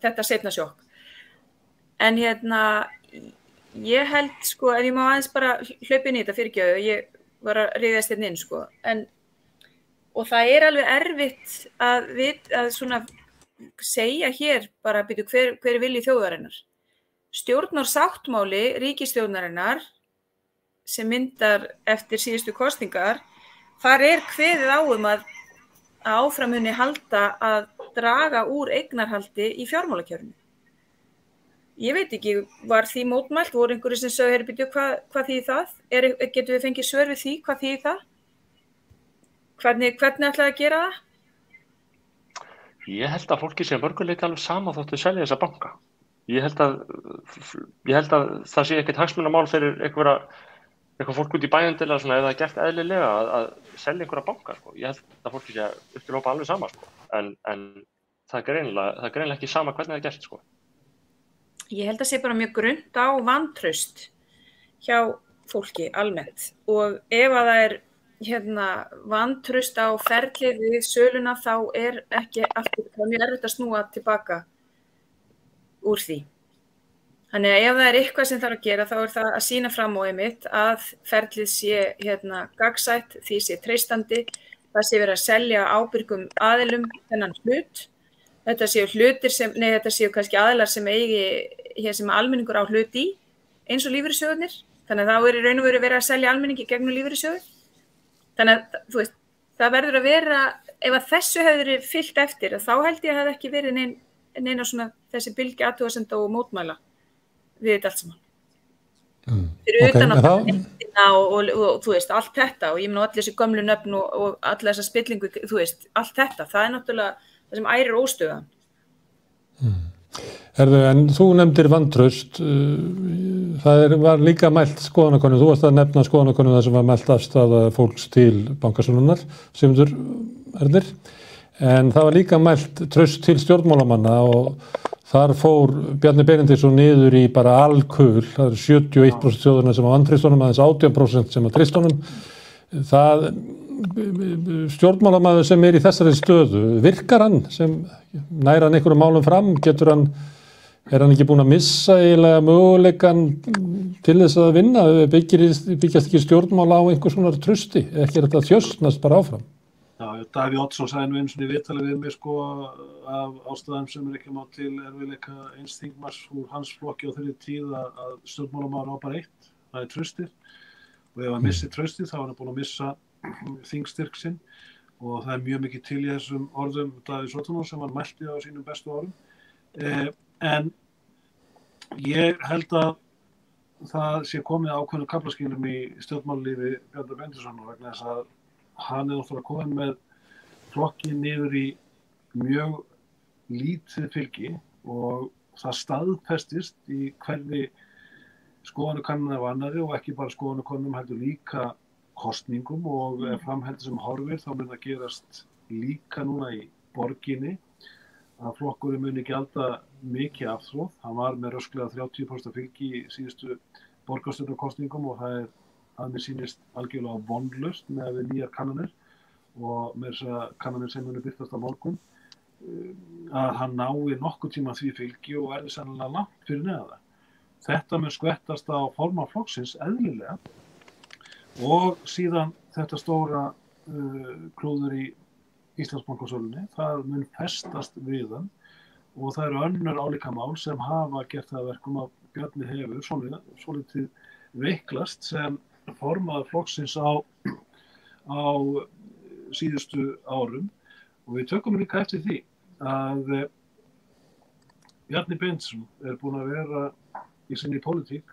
Speaker 3: þetta seinna sjokk. En ég held, ef ég má aðeins bara hlaupa inn í þetta fyrirgjöðu, ég var að ryðjast inn, og það alveg erfitt að svona segja hér bara hver vilji þjóðarinnar. Stjórnarsáttmáli ríkisstjórnarinnar sem myndar eftir síðustu kosningar, þar kveðið á að áfram muni halda að draga úr eignarhaldi í fjármálakjörinu. Ég veit ekki, var því mótmælt, voru einhverju sem sögðu, hvað þýðir það? Getum við fengið svör við því, hvað þýðir það? Hvernig ætlaði að gera það?
Speaker 4: Ég held að fólki sé mörguleiti alveg sama þóttu selja þessa banka. ég held að það sé ekkert hagsmunamál fyrir eitthvað fólk út í bæjundilega svona ef það gert eðlilega að selja einhverja banka, sko. Ég held að fólki sé upp til hópa alveg sama, sko. En það er greinilega ekki sama hvernig það er gert, sko.
Speaker 3: Ég held að sé bara mjög grunnt á vantraust hjá fólki almennt og ef að það er vantraust á ferlið við söluna þá er ekki aftur, það er mjög erfitt að snúa tilbaka úr því. Þannig að ef það er eitthvað sem þarf að gera þá er það að sýna fram á einmitt að ferlið sé gagnsætt, því sé treystandi, það sé verið að selja ábyrgum aðilum þennan hlut. Þetta séu kannski aðilar sem sem almenningur á hlut í, eins og lífeyrissjóðirnir. Þannig að þá er í raun og veru verið að selja almenningi gegnum lífeyrissjóði. Þannig að þú veist, það verður að vera, ef að þessu hefur verið fylgt eftir, þá held ég að það hefði ekki verið neina svona þessi bylgja athugasemda og mótmæla við þetta allt saman. Fyrir utan að og þú veist, allt þetta og ég meina allir þessi gömlu nöfn og alla þessa spillingu, þú veist, allt þetta, það er náttúrulega það sem ærir óstöðan.
Speaker 1: En þú nefndir vantraust, það var líka mælt skoðanakönnun, þú varst að nefna skoðanakönnun þar sem var mælt afstaða fólks til bankasölunnar, Sigmundur Ernir, en það var líka mælt traust til stjórnmálamanna og þar fór Bjarni Benediktsson niður í bara alkul, það eru 71% þjóðurna sem á vantraust honum, aðeins 18% sem á treyst honum. Það stjórnmálamaður sem í þessari stöðu, virkar hann sem nær hann einhverjum málum fram, er hann ekki búinn að missa eiginlega möguleikann til þess að vinna, byggjast ekki stjórnmála á einhvers konar trausti, ekki þetta þjösnast bara áfram?
Speaker 2: Já, Davíð Oddsson sagði nú einu sinni í viðtali við mig sko af ástæðum sem ekki má til erfiðleika eins þingmanns úr hans flokki á þeirri tíð að stjórnmálamaður á bara eitt, það er traustið. Og ef hann missir traustið þá er hann búinn að missa þingstyrk sinn og það er mjög mikið til í þessum orðum Davíðs Oddssonar sem hann mælti á sínum bestu árum. En ég held að það sé komið ákveðnum kaflaskilum í stjórnmálalífi Bjarna Benediktssonar vegna þess að hann náttúrulega kominn með flokkinn niður í mjög lítið fylgi og það staðfestist í hverri skoðanakönnun af annarri og ekki bara skoðanakönnunum heldur líka kosningum og ef framheldur sem horfir þá mun það gerast líka núna í borginni að flokkurinn muni gjalda mikið afþrótt. Hann var með rösklega 30% fylgi í síðustu borgarstjórnarkosningum og það að mér sýnist algjörlega vonlaust með við nýjar kannanir og með þessar kannanir sem muni birtast á morgun að hann nái nokkuð tíma því fylgi og verði sennilega langt fyrir neðan það. Þetta mun skvettast á formann flokksins eðlilega og síðan þetta stóra klúður í Íslandsbankasölunni, það mun festast við hann og það eru önnur álíka mál sem hafa gert það verkum að Bjarni hefur svolítið veiklast sem formaður flokksins á síðustu árum og við tökum líka eftir því að Bjarni Benediktsson er búinn að vera í sinni pólitík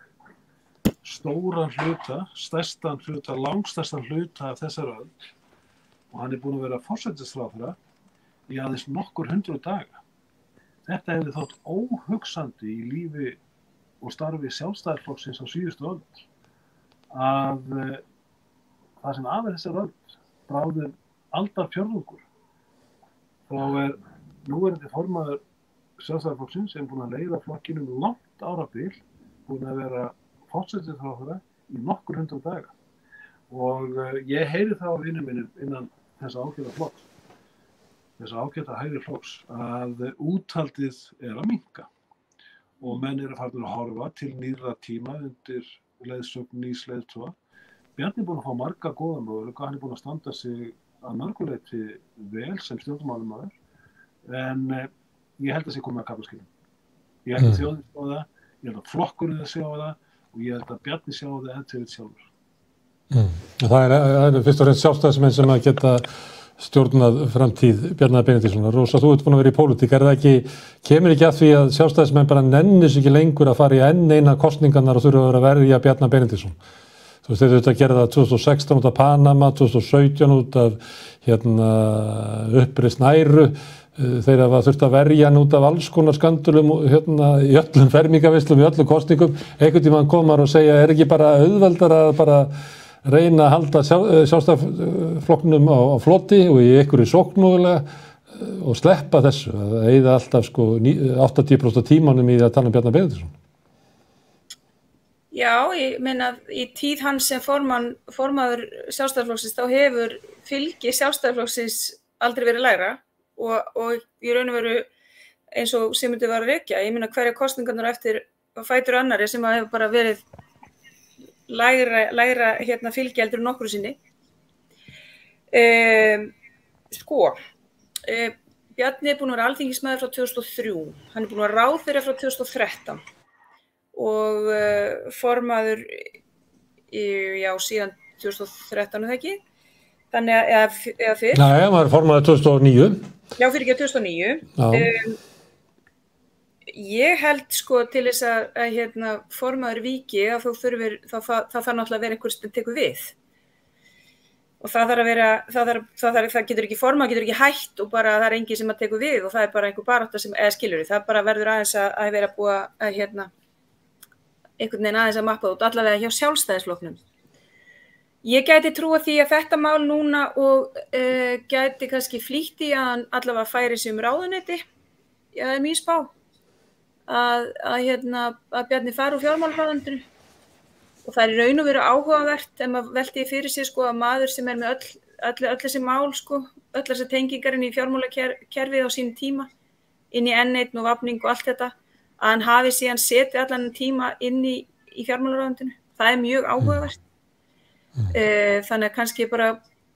Speaker 2: stóran hluta, langstærstan hluta af þessar öld og hann er búinn að vera forsætisráðherra í aðeins nokkur 100 daga. Þetta hefði þótt óhugsandi í lífi og starfi Sjálfstæðisflokksins á síðustu öld að það sem af þessar öld bráðum aldarfjórðungur þá núverandi formaður Sjálfstæðisflokksins sem búinn að leiða flokkinum langt árabil, búinn að vera forsætisráðherra í nokkur 100 daga og ég heyri það á vinum mínum innan þessa ágæta flokks, þessa ágæta hægri flokks að úthaldið að minnka og menn farnir að horfa til nýrra tíma undir leiðsögn nýs leiðtoga. Bjarni er búinn að fá marga góða möguleika, hann er búinn að standa sig að mörgu leyti vel sem stjórnmálamaður en ég held að sé komið að kaflaskilum. Ég held að þjóðin sjá það, ég held að flokkurinn sjá það og ég held að Bjarni sjá það ef til sjálfur.
Speaker 1: Það er fyrst og fremst sjálfstæðismenn sem að geta stjórnað framtíð Bjarna Benediktssonar. Rósa, þú ert búin að vera í pólitík, kemur ekki að því að sjálfstæðismenn bara nennis ekki lengur að fara í enn eina kosningarnar og þurfa að vera að verja Bjarna Benediktsson? Þú veist, þetta gerði það 2016 út af Panama, 2017 út af uppreisn æru. þeir hafa þurft að verja hann út af alls konar skandölum hérna í öllum fermingavislum, í öllum kosningum. Einhvern tímann komar og segja, ekki bara auðveldar að bara reyna að halda sjálfstæðisflokknum á floti og í einhverju sókn mögulega og sleppa þessu, að eyða alltaf 80% tímanum í að tala Bjarna Benediktsson.
Speaker 3: Já, ég meina í tíð hans sem formaður Sjálfstæðisflokksins þá hefur fylgi Sjálfstæðisflokksins aldrei verið lægra og í raun og veru eins og Sigmundur var að rekja, ég meina hverja kosningarnar eftir fætur annari sem hefur bara verið lægra hérna fylgi heldur en nokkru sinni. Bjarni búinn að vera alþingismaður frá 2003, hann búinn að vera ráðherra frá 2013 og formaður síðan 2013 það ekki, þannig að eða fyrr.
Speaker 1: Nei, hann var formaður 2009.
Speaker 3: Já, fyrir ekki 2009. Ég held til þess að hérna, formaður víki að það þarf náttúrulega að vera einhver sem tekur við. Og það þarf að vera, það getur ekki formaður, getur ekki hætt og bara það engin sem að tekur við og það bara einhver barátta sem, eða skilur það bara verður aðeins að vera búið að hérna, einhvern veginn aðeins að mappa út allavega hjá Sjálfstæðisflokknum. Ég gæti trúa því að þetta mál núna og gæti kannski flýtt í að hann allavega færi sig ráðuneyti, það er mín spá, að Bjarni fari úr fjármálaráðuneytinu og það er í raun og veru áhugavert ef maður velti fyrir sig að maður sem er með öll þessi mál, öll þessi tengingar inn í fjármálakerfið á sínum tíma, inn í N1 og vafning og allt þetta, að hann hafi síðan setið allan tíma inn í fjármálaráðuneytinu. Það er mjög áhugavert. Þannig að kannski bara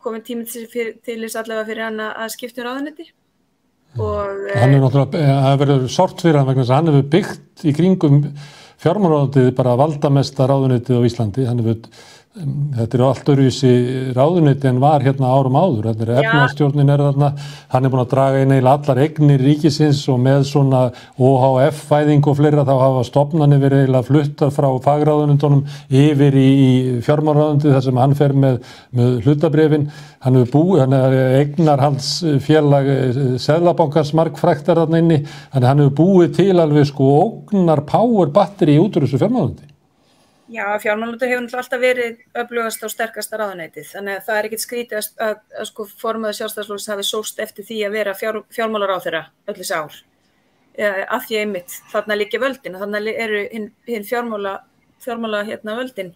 Speaker 3: komið tími til þess allavega fyrir hann að skipta ráðuneyti.
Speaker 1: Hann náttúrulega, það verður sárt fyrir hann vegna þess að hann hefur byggt í kringum fjármálaráðuneytið bara valdamesta ráðuneytið á Íslandi. Þetta er allt öðruvísi ráðuneyti en var hérna árum áður. Þetta er efnahagsstjórnin þarna, hann er búinn að draga inn eiginlega allar eignir ríkisins og með svona OHF-fæðing og fleira þá hafa stofnanir verið eiginlega fluttar frá fagráðuneytunum yfir í fjármálaráðuneytið þar sem hann fer með hlutabréfin. Hann er eignarhaldsfélag Seðlabankans margfræktar þarna inni, þannig hann hefur búið til alveg ógnar power battery út úr þessu fjármálaráðuneyti.
Speaker 3: Já, fjármálaráðuneytið hefur náttúrulega alltaf verið öflugasta og sterkasta ráðuneytið, þannig að það er ekkert skrítið að formaður Sjálfstæðisflokksins hafi sóst eftir því að vera fjármálaráðherra öll þessi ár. Að því einmitt, þarna liggja völdin, þannig eru hinn fjármála völdin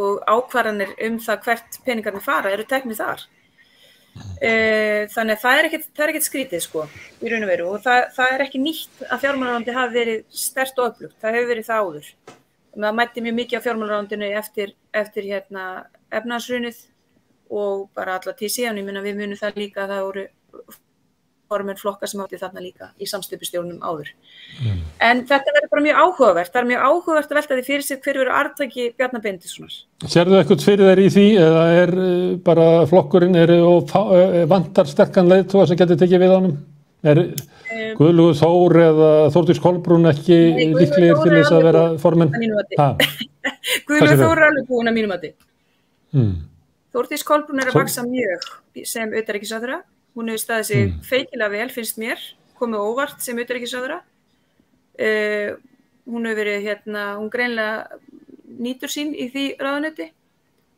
Speaker 3: og ákvarðanir það hvert peningarnir fara eru teknir þar. Þannig að það er ekkert skrítið í raun og veru og það er ekki nýtt að fjármálaráðuneytið hafi verið sterkt og öflugt, það hefur verið það áður. Það mætti mjög mikið á fjármálaráðuneytinu eftir efnahagshrunið og bara alla tíð síðan, ég meina við munum það líka að það voru formenn flokka sem átti þarna líka í samsteypustjórnum áður. En þetta verður bara mjög áhugavert, það er mjög áhugavert að velta því fyrir sig hver verður arftaki Bjarna Benediktssonar. Sérðu
Speaker 1: eitthvað fyrir þær í því eða er bara flokkurinn vantar sterkan leiðtoga sem getur tekið við honum? Er Guðlaugur Þór eða Þórdís Kolbrún ekki líklegir til þess að vera formenn?
Speaker 3: Guðlaugur Þór er alveg búinn að mínum mati. Þórdís Kolbrún er að vaxa mjög sem utanríkisráðherra. Hún hefur staðið sig feikilega vel, finnst mér, komið óvart sem utanríkisráðherra. Hún hefur verið hún greinilega nýtur sín í því ráðuneyti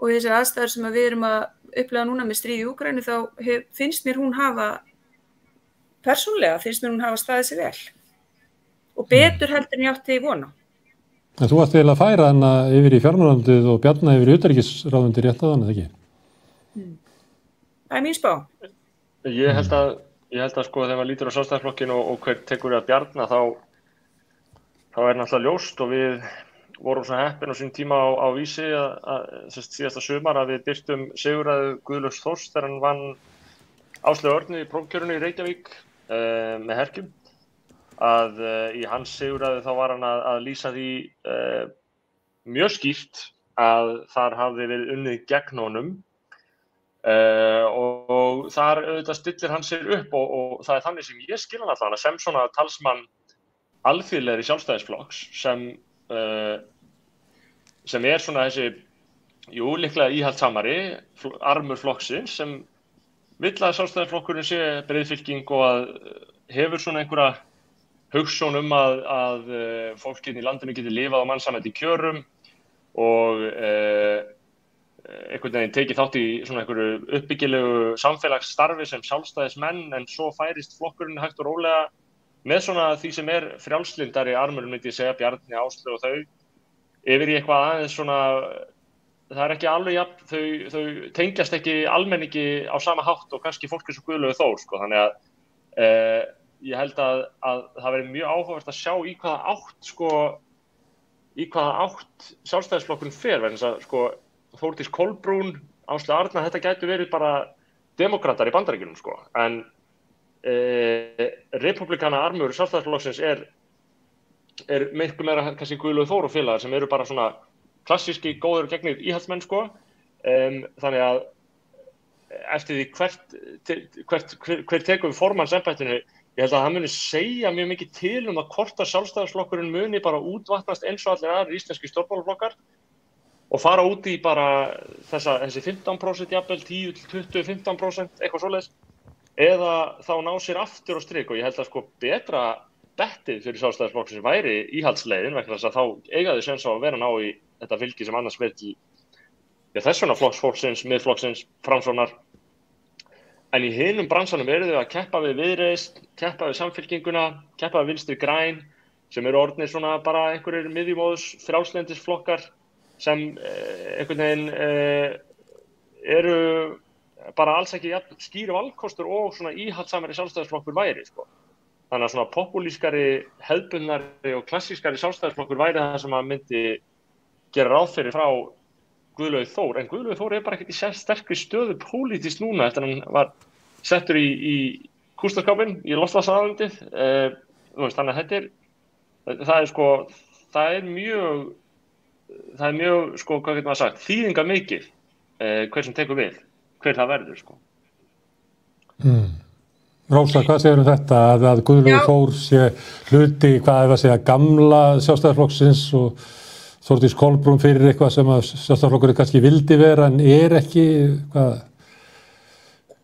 Speaker 3: og þessi aðstæður sem við erum að upplega núna með stríð í Úkraínu þá finnst mér hún hafa staðið sig vel og betur heldur en ég átti vona.
Speaker 1: En þú átti eiginlega að færa hana yfir í fjármálaráðuneytið og Bjarna yfir í utanríkisráðuneytið rétt áðan, eða ekki?
Speaker 3: Það er mín spá.
Speaker 4: Ég held að þegar maður lítur á Sjálfstæðisflokkinn og hver tekur við að Bjarna þá er náttúrulega ljóst og við vorum svo heppin á sín tíma á Vísi síðasta sumar að við birtum sigurræðu Guðlaugs Þórs þegar hann vann Áslaugu Örnu í prófkjörinu í Reykjavík með Herkjum að í hans sigurræðu þá var hann að lýsa því mjög skýrt að þar hafði verið unnið gegn honum og þar auðvitað stillir hann sér upp og það er þannig sem ég skil hann allavega sem svona talsmann alþýðlegri Sjálfstæðisflokks sem er svona þessi líklega íhaldssamari armur flokksins sem vill að Sjálfstæðisflokkurinn sé breiðfylking og að hefur svona einhverja hugsjón að fólkið í landinu geti lifað á mannsæmandi kjörum og einhvern veginn tekið þátt í svona einhverju uppbyggilegu samfélagsstarfi sem sjálfstæðismenn, en svo færist flokkurinn hægt og rólega með svona því sem frjálslyndari armur, myndi ég segja, Bjarni, Áslaug og þau, yfir í eitthvað aðeins svona, það ekki alveg jafn, þau tengjast ekki almenningi á sama hátt og kannski fólk eins og Guðlaugur Þór, sko, þannig að ég held að það verið mjög áhugavert að sjá í hvaða átt sjálfstæðisflokkurinn fer, vegna þess að sko Þórdís Kolbrún, Áslaug Arna, þetta gætu verið bara demokratar í Bandaríkjunum, sko, en republikana armur sjálfstæðisflokksins er miklu meira kannski Guðlaugur Þór og félagar sem eru bara svona klassíski góður gegnir íhaldsmenn, sko, þannig að eftir því hver tekur við formannsembættinu, ég held að það muni segja mjög mikið til að hvort að sjálfstæðisflokkurinn muni bara útvatnast eins og allir aðrir íslenski stjórnmálaflokkar og fara út í bara þessi 15% jafnvel, 10-20-15%, eitthvað svoleiðis, eða þá ná sér aftur á strik, og ég held að sko betra bettið fyrir sjálfstæðisflokksins væri íhaldsleiðin, vegna þess að þá eiga þau séns á að vera ná í þetta fylgi sem annars verið til þess vegna flokksins, miðflokksins, Framsóknar. En í hinum bransanum eru þau að keppa við Viðreisn, keppa við Samfylkinguna, keppa við Vinstri græn, sem eru orðnir svona bara einhverjir miðjumóðs frjálslyndisflokkar sem einhvern veginn eru bara alls ekki skýri valkostur og svona íhaldssamari sjálfstæðisflokkur væri, sko. Þannig að svona populískari, hefðbundnari og klassískari sjálfstæðisflokkur væri það sem að myndi gera ráð fyrir frá Guðlaugur Þór, en Guðlaugur Þór bara ekkert í sterkri stöðu pólitískt núna eftir að hann var settur í kústaskápinn, í loftslagsráðuneytið. Þannig að það er mjög, sko, hvað getur maður sagt, þýðingarmikið hver sem tekur við, hver það verður, sko.
Speaker 1: Rósa, hvað segir þetta að Guðlaugur Þór sé hluti, hvað að segja, gamla sjálfstæðisflokksins og Þórdís Kolbrún fyrir eitthvað sem að sjálfstæðisflokkurinn kannski vildi vera en ekki, hvað?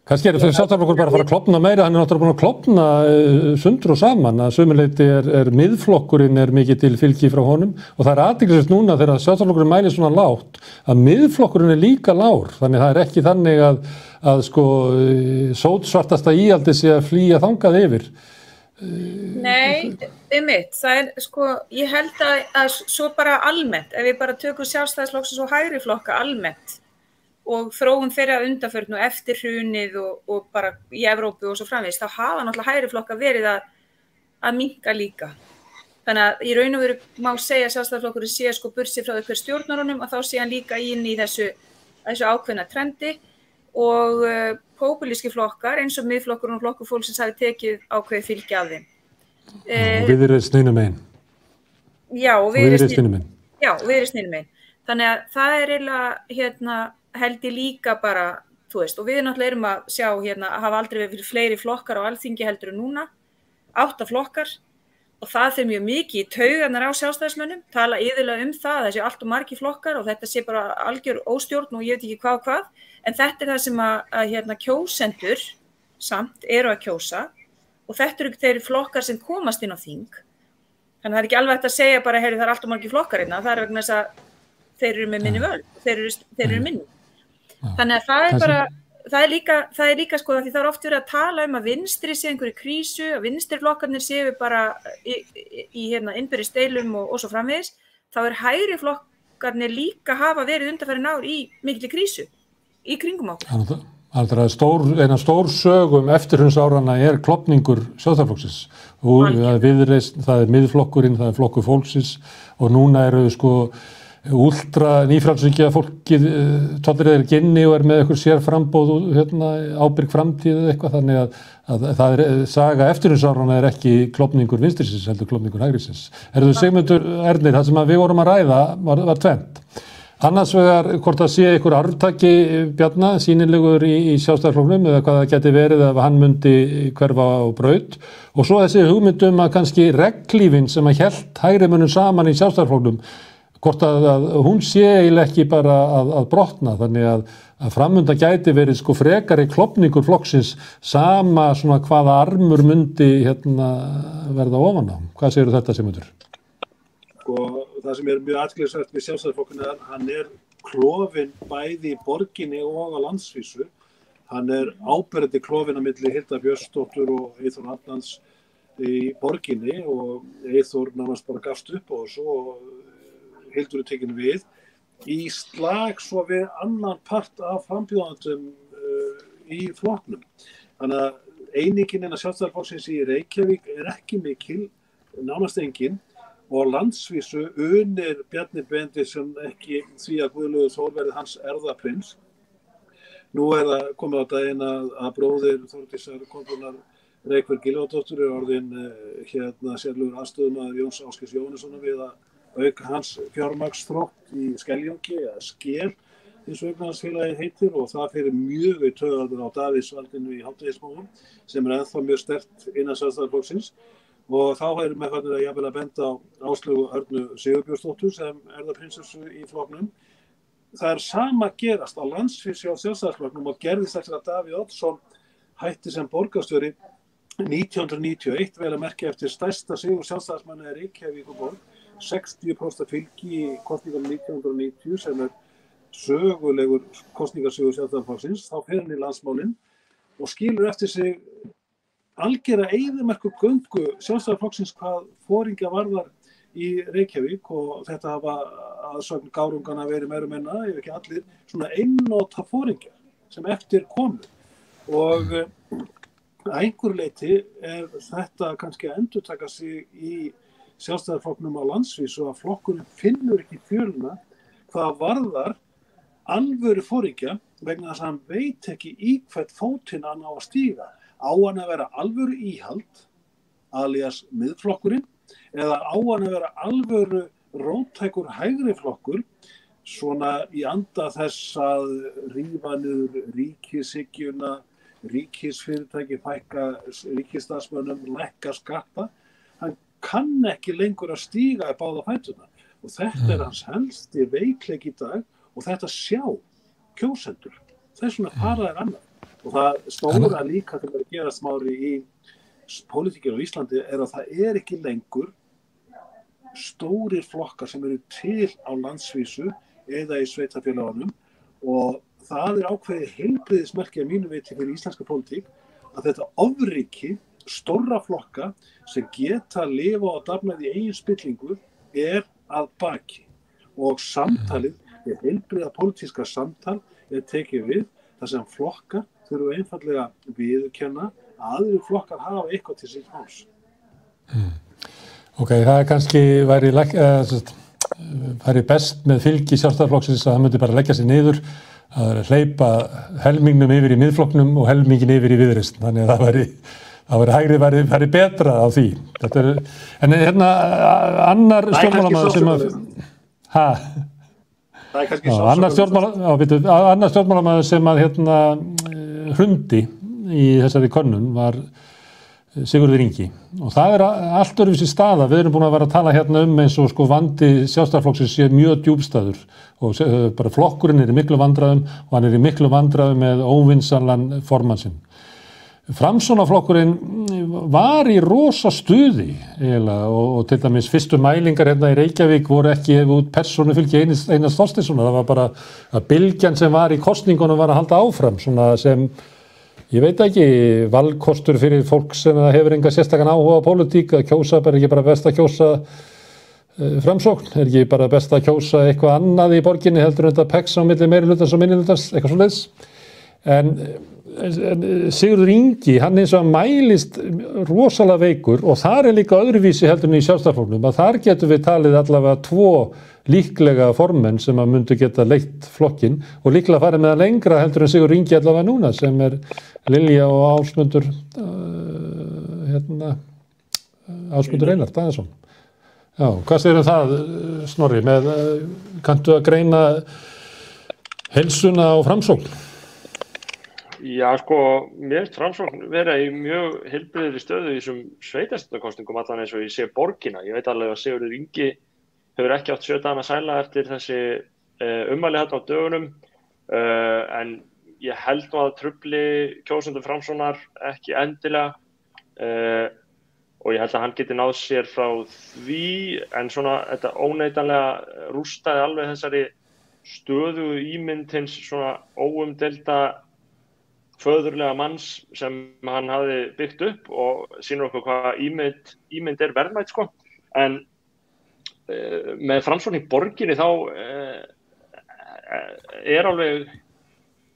Speaker 1: Kannski þau sjálfstæðisflokkur bara að fara að klofna meira, hann náttúrulega búin að klofna sundur og saman, að sömuleyti miðflokkurinn mikið til fylgi frá honum og það athyglisvert núna þegar sjálfstæðisflokkurinn mælir svona lágt, að miðflokkurinn líka lágur, þannig það ekki þannig að sko sótsvartasta íhaldið sé að flýja þangað yfir.
Speaker 3: Nei, það sko, ég held að svo bara almennt, ef við bara tökum sjálfstæðisflokksins og hægri flokka almennt og þróun þeirra undanförnu og eftir hrunið og bara í Evrópu og svo framvegis, þá hafa náttúrulega hægri flokka verið að minnka líka. Þannig að í raun og veru má segja að sjálfstæðisflokkurinn sé sko burtséð frá hver stjórnar honum og þá sé hann líka inn í þessu ákveðna trendi og populíski flokkar eins og miðflokkurinn og flokkur fólksins hafi tekið ákveðið fylgi af þeim.
Speaker 1: Og Viðreisn hinum megin.
Speaker 3: Já, og Viðreisn hinum megin. Þannig að það eiginlega held ég líka bara, þú veist, og við náttúrulega erum að sjá hafa aldrei verið fleiri flokkar á Alþingi heldur en núna, 8 flokkar og það fer mjög mikið í taugarnar á sjálfstæðismönnum, tala iðulega það sé allt og margir flokkar og þetta sé bara algjör óstjórn og ég veit ekki hvað, en þetta það sem að kjósendur samt eru að kjósa og þetta eru þeir flokkar sem komast inn á þing, þannig að það ekki alveg hægt að segja bara, það allt og margir flokkar hérna, það vegna þess að þeir eru með minni völd, þeir eru minni. Þannig að það bara, það er líka sko því það oft verið að tala að vinstri sé einhverju krísu, að vinstri flokkarnir séu bara í innbyrðis deilum og svo framvegis, þá hægri flokkarnir líka hafa verið undanfarin ár í mikilli krísu í kringum okkur.
Speaker 1: Eina stór sögum eftirhrunsáranna klofningur sjálfstæðisflokksins. Viðreisn, það miðflokkurinn, það flokkur fólksins og núna eru sko últra nýfrjálshyggja fólkið tollir ginni og með eitthvað sérframboð ábyrg framtíð eða eitthvað, þannig að það saga eftirhrunsáranna ekki klofningur vinstrisins heldur klofningur hægrisins. Sigmundur Ernir, það sem við vorum að ræða var tvennt. Annars vegar hvort það sé einhver arftaki Bjarna sýnilegur í sjálfstæðisflokknum eða hvað það geti verið ef hann myndi hverfa á braut og svo þessi hugmyndum að kannski reglífin sem að hélt hægrimönnum saman í sjálfstæðisflokknum hvort að hún sé eiginlega ekki bara að brotna, þannig að framundan gæti verið sko frekari klofningur flokksins sama svona hvaða armur myndi verða ofan á. Hvað segirðu þetta, Sigmundur?
Speaker 2: Sko, það sem mjög athyglisvert við Sjálfstæðisflokkinn er að hann klofinn bæði í borginni og á landsvísu. Hann áberandi klofinn á milli Hildar Björnsdóttur og Eyþór Arnalds í borginni og Eyþór nánast bara gafst upp og svo Hildur tekin við í slag svo við annan part af frambjóðandum í flokknum. Þannig að einingin innan Sjálfstæðisflokksins í Reykjavík ekki mikil, nánast engin, og landsvísu unir Bjarni Benediktsson ekki því að Guðlaugur Þór verði hans erfðaprins. Nú það komið á daginn að bróðir Þórdísar Kolbrúnar Reykfjörð Gylfadóttur orðinn sérlegur aðstöðumaður Jóns Ásgeirs Jóhannessonar við að auka hans fjármagnsþrótt í Skeljungi eða Skel eins og Eignaðarfélagið heitir og það fyrir mjög í taugarnar á Davíðsvaldinu í Hádegismóum sem ennþá mjög sterkt innan Sjálfstæðisflokksins og þá með farnir að jafnvel að benda á Áslaugu Örnu Sigurbjörnsdóttur sem erfðaprinsessu í flokknum. Það sama gerast á landsvísu á Sjálfstæðisflokknum og gerðist eftir að Davíð Oddsson hætti sem borgarstjóri 1991 vel að merkja eftir stærsta sigur Sjálfstæðismanna í Reykjavíkurborg 60% fylgi í kosningum 1990 sem sögulegur kosningasigur Sjálfstæðisflokksins, þá fer hann í landsmálin og skilur eftir sig algera eyðimerkur göngu Sjálfstæðisflokksins hvað foringja varðar í Reykjavík og þetta hafa aðsögn gárungana verið meira minna, ef ekki allir, svona einnota foringjar sem eftir komu og að einhverju leyti þetta kannski að endurtaka sig í Sjálfstæðisflokknum á landsvísu að flokkurinn finnur ekki fjöluna hvað varðar alvöru foringja vegna þess að hann veit ekki í hvert fótinn hann á að stíga. Á hann að vera alvöru íhald, alias miðflokkurinn, eða á hann að vera alvöru róttækur hægri flokkur, svona í anda þess að rífa niður ríkishyggjuna, ríkisfyrirtæki fækka ríkisstarfsmönnum, lækka skatta. Hann kann ekki lengur að stíga í báða fæturna og þetta hans helsti veikleiki í dag og þetta sjá kjósendur. Þess vegna fara annað. Og það stóra líka til að gera smári í pólitíkinu á Íslandi að það ekki lengur stórir flokkar sem eru til á landsvísu eða í sveitarfélagunum og það ákveðið heilbrigðismerki að mínu viti fyrir íslenska pólitík að þetta ofríki stórra flokka sem geta lifa og dafna í eigin spillingu að baki og samtalið, heilbrigða pólitíska samtal tekið við þar sem flokkar þurfa einfallega viðurkenna að aðrir flokkar hafa eitthvað til síns máls.
Speaker 1: Ok, það kannski væri best með fylgi Sjálfstæðisflokksins að það myndi bara leggja sig niður að hleypa helmingnum yfir í miðflokknum og helmingin yfir í Viðreisn. Þannig að það væri betra á því. En annar stjórnmálamaður sem að... Annar stjórnmálamaður sem að hrundi í þessari könnun var Sigurður Ingi og það allt öðruvísi staða. Við erum búin að vera að tala eins og vandi Sjálfstæðisflokksins sé mjög djúpstæður og bara flokkurinn í miklu vandræðum og hann í miklu vandræðum með óvinsanlan formann sinn. Framsóknarflokkurinn var í rosa stuði eiginlega og til dæmis fyrstu mælingar í Reykjavík voru ekki út persónufylgi Einars Þorsteinssonar. Það var bara að bylgjan sem var í kosningunum var að halda áfram svona sem, ég veit ekki, valkostur fyrir fólk sem hefur enga sérstakan áhuga á pólitík að kjósa, ekki bara best að kjósa Framsókn, ekki bara best að kjósa eitthvað annað í borginni heldur en þetta pex á milli meirihlutans og minnihlutans, eitthvað svoleiðis. En Sigurður Ingi, hann eins og mælist rosalega veikur og þar líka öðruvísi heldur en í Sjálfstæðisflokknum að þar getum við talið allavega 2 líklega formenn sem að myndu geta leitt flokkinn og líklega farið með það lengra heldur en Sigurður Ingi allavega núna sem Lilja og Ásmundur Einar Daðason. Já, hvað segir það, Snorri, kanntu að greina heilsuna á Framsókn?
Speaker 4: Já, mér finnst Framsókn vera í mjög heilbrigðri stöðu í þessum sveitarstjórnarkosningum allan eins og ég sé borgina. Ég veit alveg að Sigurður Ingi hefur ekki átt 7 dagana sæla eftir þessi ummæli á dögunum en ég held nú að trufli kjósendur Framsóknar ekki endilega og ég held að hann geti náð sér frá því en svona þetta óneitanlega rústaði alveg þessari stöðugu ímynd hins svona óumdeilda föðurlega manns sem hann hafði byggt upp og sýnir okkur hvað ímynd verðmæt sko. En með Framsókn í borginni þá alveg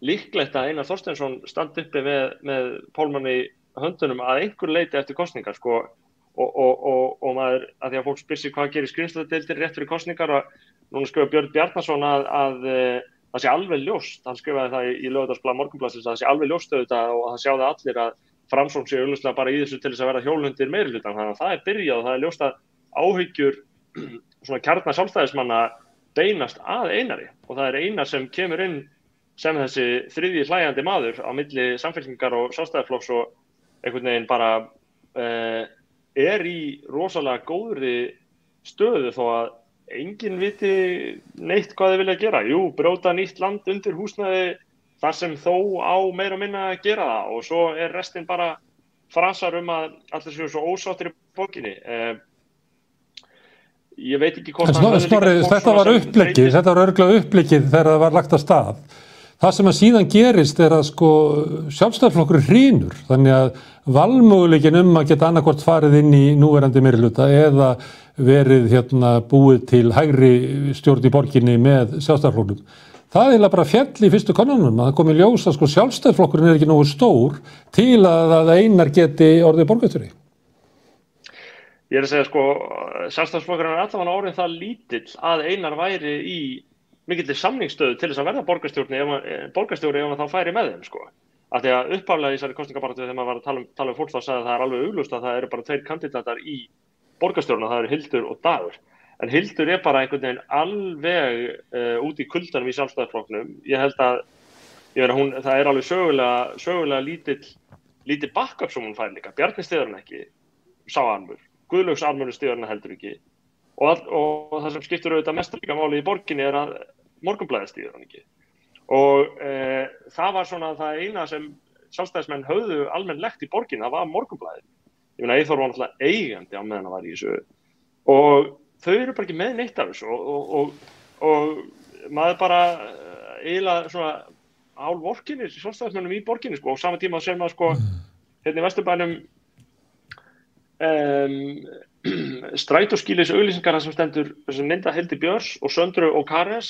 Speaker 4: líklegt að Einar Þorsteinsson standi uppi með Pálmann í höndunum að einhver leiti eftir kosningar sko. Og maður, að því að fólk spyr sig hvað gerir skrimsladeildir rétt fyrir kosningar og núna skrifa Björn Bjarnason að það sé alveg ljóst, hann skrifaði það í Laugardagsblað Morgunblaðsins að það sé alveg ljóst auðvitað og það sjá það allir að Framsókn sé augljóslega bara í þessu til þess að verða hjólhundir meirihlutann, þannig að það byrjað og það ljóst að áhyggjur svona kjarna sjálfstæðismanna beinast að Einari og það Einar sem kemur inn sem þessi þriðji hlæjandi maður á milli Samfylkingar og Sjálfstæðisflokks og einhvern veginn bara í rosalega góðri stöðu þó að enginn viti neitt hvað þið vilja gera. Jú, brjóta nýtt land undir húsnæði þar sem þó á meira og minna að gera það og svo restin bara frasar að allir séu svo ósáttir í borginni. Ég veit ekki hvort
Speaker 1: Snorri, þetta var uppleggið, þetta var örugglega uppleggið þegar það var lagt af stað. Það sem að síðan gerist að sko Sjálfstæðisflokkur hrynur, þannig að valmöguleikin að geta annarkvort farið inn í núverandi meirihluta eða verið búið til hægri stjórn í borginni með Sjálfstæðisflokknum. Það bara fjall í fyrstu könnunum að það komi ljós að sko Sjálfstæðisflokkurinn ekki nógu stór til að Einar geti orðið borgarstjóri.
Speaker 4: Ég að segja sko, Sjálfstæðisflokkurinn allavega orðið það lítill að Einar væri í mikilli samningsstöðu til þess að verða borgarstjóri ef hann þá færi með þeim sko. Af því að upphaflega í þessari kosningabaráttu þegar maður var að tala fólk þá sagði að það alveg augljóst að það eru bara 2 kandidatar í borgarstjórna, það eru Hildur og Dagur. En Hildur bara einhvern veginn alveg út í kuldanum í Sjálfstæðisflokknum. Ég held að það alveg sögulega lítið backup sem hún fær líka. Bjarni styður hann ekki, sá armur. Guðlaugs armur styður hann heldur ekki. Og það sem skiptir auðvitað mest líka máli í borginni að Morgunblaðið styður hann ekki. Og það var svona það eina sem sjálfstæðismenn höfðu almennlegt í borginni, það var Morgunblaðið. Ég meina Eyþór var náttúrulega eigandi á meðan hann var í þessu. Og þau eru bara ekki með neitt af þessu og maður bara eiginlega svona hálfvorkinir sjálfstæðismennum í borginni sko. Og á sama tíma sem maður sko hérna í Vesturbænum strætóskýlis auglýsingar sem stendur sem mynda Hildi Björns og Söndru og Kares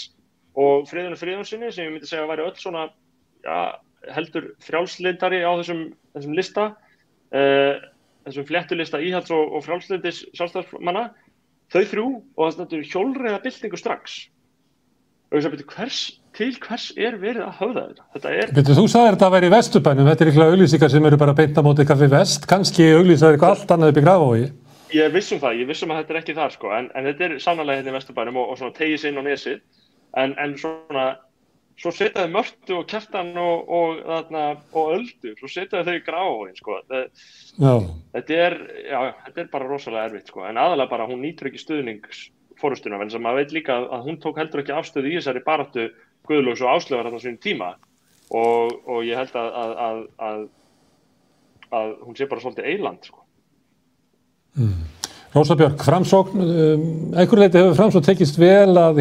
Speaker 4: og Friðjóni Friðjónsinni sem ég myndi segja að væri öll svona heldur frjálslyndari á þessum lista þessum fléttulista íhalds og frjálslyndis sjálfstæðismanna þau þrjú og það stendur hjólreiða byltingu strax og ég sagði til hvers verið að höfða þetta?
Speaker 1: Þú sagðir þetta að vera í Vesturbænum, þetta eitthvað auglýsingar sem eru bara beint á móti Kaffi Vest, kannski auglýsar eitthvað allt annað upp í Grafarvogi.
Speaker 4: Ég vissum að þetta ekki þar sko, en þetta sannarlega hérna í Vesturbænum og svona tegis inn á nesið, en svona, svo setjaði Mörtu og Kjartan og Öldu, svo setjaði þau í Grafarvogin sko. Þetta bara rosalega erfitt sko, en aðalega bara hún nýtur ekki stuðnings forystuna, en sem maður veit líka að hún tók heldur ekki afstöðu í þessari baráttu Guðlaugs og Áslaugar þarna á sínum tíma og ég held að hún sé bara svolítið eyland sko.
Speaker 1: Rósa Björk, Framsókn, einhver leyti hefur Framsókn tekist vel að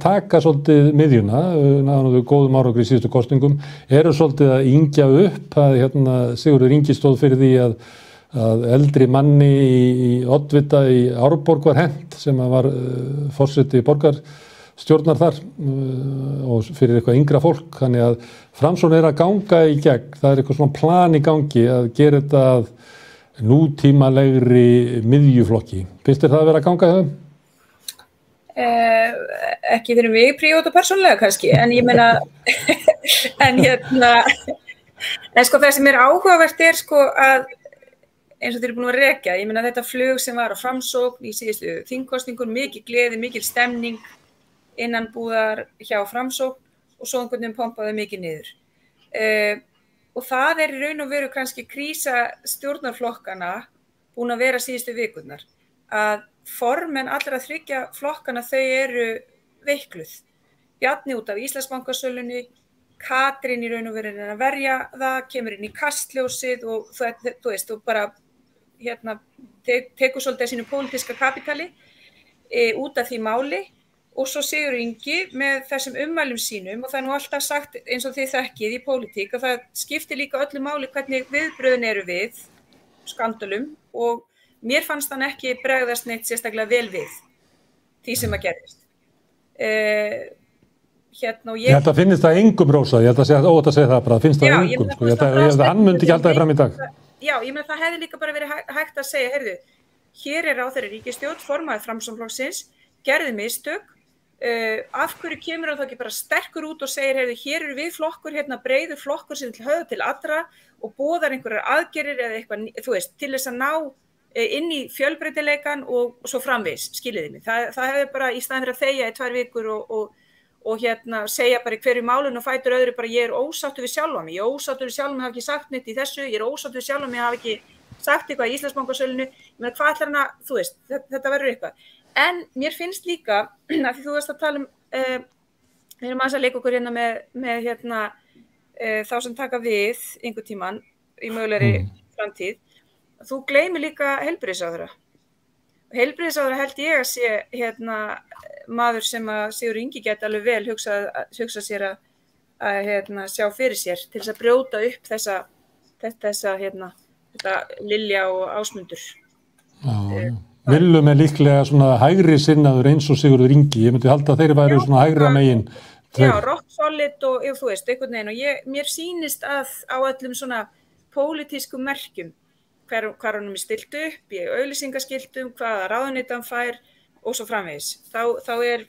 Speaker 1: taka svolítið miðjuna, náðu góðum árangri í síðustu kosningum, eru svolítið að yngja upp að Sigurður Ingi stóð fyrir því að eldri manni í Oddvita í Árborg var hent sem var forseti borgarstjórnar þar og fyrir eitthvað yngra fólk, þannig að Framsókn að ganga í gegn, það eitthvað svona plan í gangi að gera þetta að nútímalegri miðjuflokki. Finnst þér það að vera að ganga það?
Speaker 3: Ekki fyrir mig príóta persónulega kannski, en ég meina en sko það sem áhugavert sko að eins og þeir eru búin að rekja, ég meina þetta flug sem var á Framsókn í síðustu þingkosningur, mikil gleði, mikil stemning innan búðar hjá Framsókn og svo einhvern veginn pompaði mikið niður. Og það í raun og veru kannski krísa stjórnarflokkana búin að vera síðustu vikurnar, að formenn allra 3 flokkana þau eru veikluð. Bjarni út af Íslandsbankasölunni, Katrín í raun og veru að verja það, kemur inn í kastljósið og þú veist, og bara tekur svolítið að sínu pólitíska kapítali út af því máli og svo Sigurður Ingi með þessum ummælum sínum og það nú alltaf sagt eins og þið þekkið í pólitík að það skiptir líka öllu máli hvernig viðbrögðin eru við skandalum og mér fannst hann ekki bregðast neitt sérstaklega vel við því sem að gerðist. Og
Speaker 1: ég held að finnst það engum, Rósa, ég held að segja ótt að segja það bara, finnst það engum, sko, ég held að hann myndi ekki halda það fram í dag.
Speaker 3: Já, ég meina það hefði líka bara verið hægt að segja, heyrðu, hér er ráðherra ríkisstjórn, formaður Framsóknarflokksins, gerði mistök, af hverju kemur hann þá ekki bara sterkur út og segir, heyrðu, hér eru við flokkur, breiður flokkur sem til höfða til allra og boðar einhverjar aðgerðir eða eitthvað, þú veist, til þess að ná inn í fjölbreytileikann og svo framvegis, skiljiði mig. Það hefði bara í staðinn fyrir að þegja í 2 vikur og segja bara í hverju málinu og fætur öðru bara ég er ósáttur við sjálfa mig, hafa ekki sagt neitt í þessu, ég er ósáttur við sjálfa mig, hafa ekki sagt eitthvað í Íslandsbankasölinu, ég meina hvað ætlar hann að, þú veist, þetta verður eitthvað. En mér finnst líka, af því þú veist að tala við erum að leika okkur með þá sem taka við einhvern tímann í mögulegri framtíð, þú gleymir líka heilbrigðisráðherra. Heilbrigðisráðherra held ég að sé maður sem að Sigurður Ingi geti alveg vel hugsa sér að sjá fyrir sér til þess að brjóta upp þetta Lilja og Ásmundur.
Speaker 1: Willum er líklega svona hægri sinnaður eins og Sigurður Ingi, ég myndi halda að þeir væru svona hægra megin.
Speaker 3: Já, rock solid og þú veist, einhvern veginn og mér sýnist að á öllum svona pólitískum merkjum hvar honum er stilt upp, í auglýsingaskiltum, hvaða ráðuneyti hann fær og svo framvegis. Þá er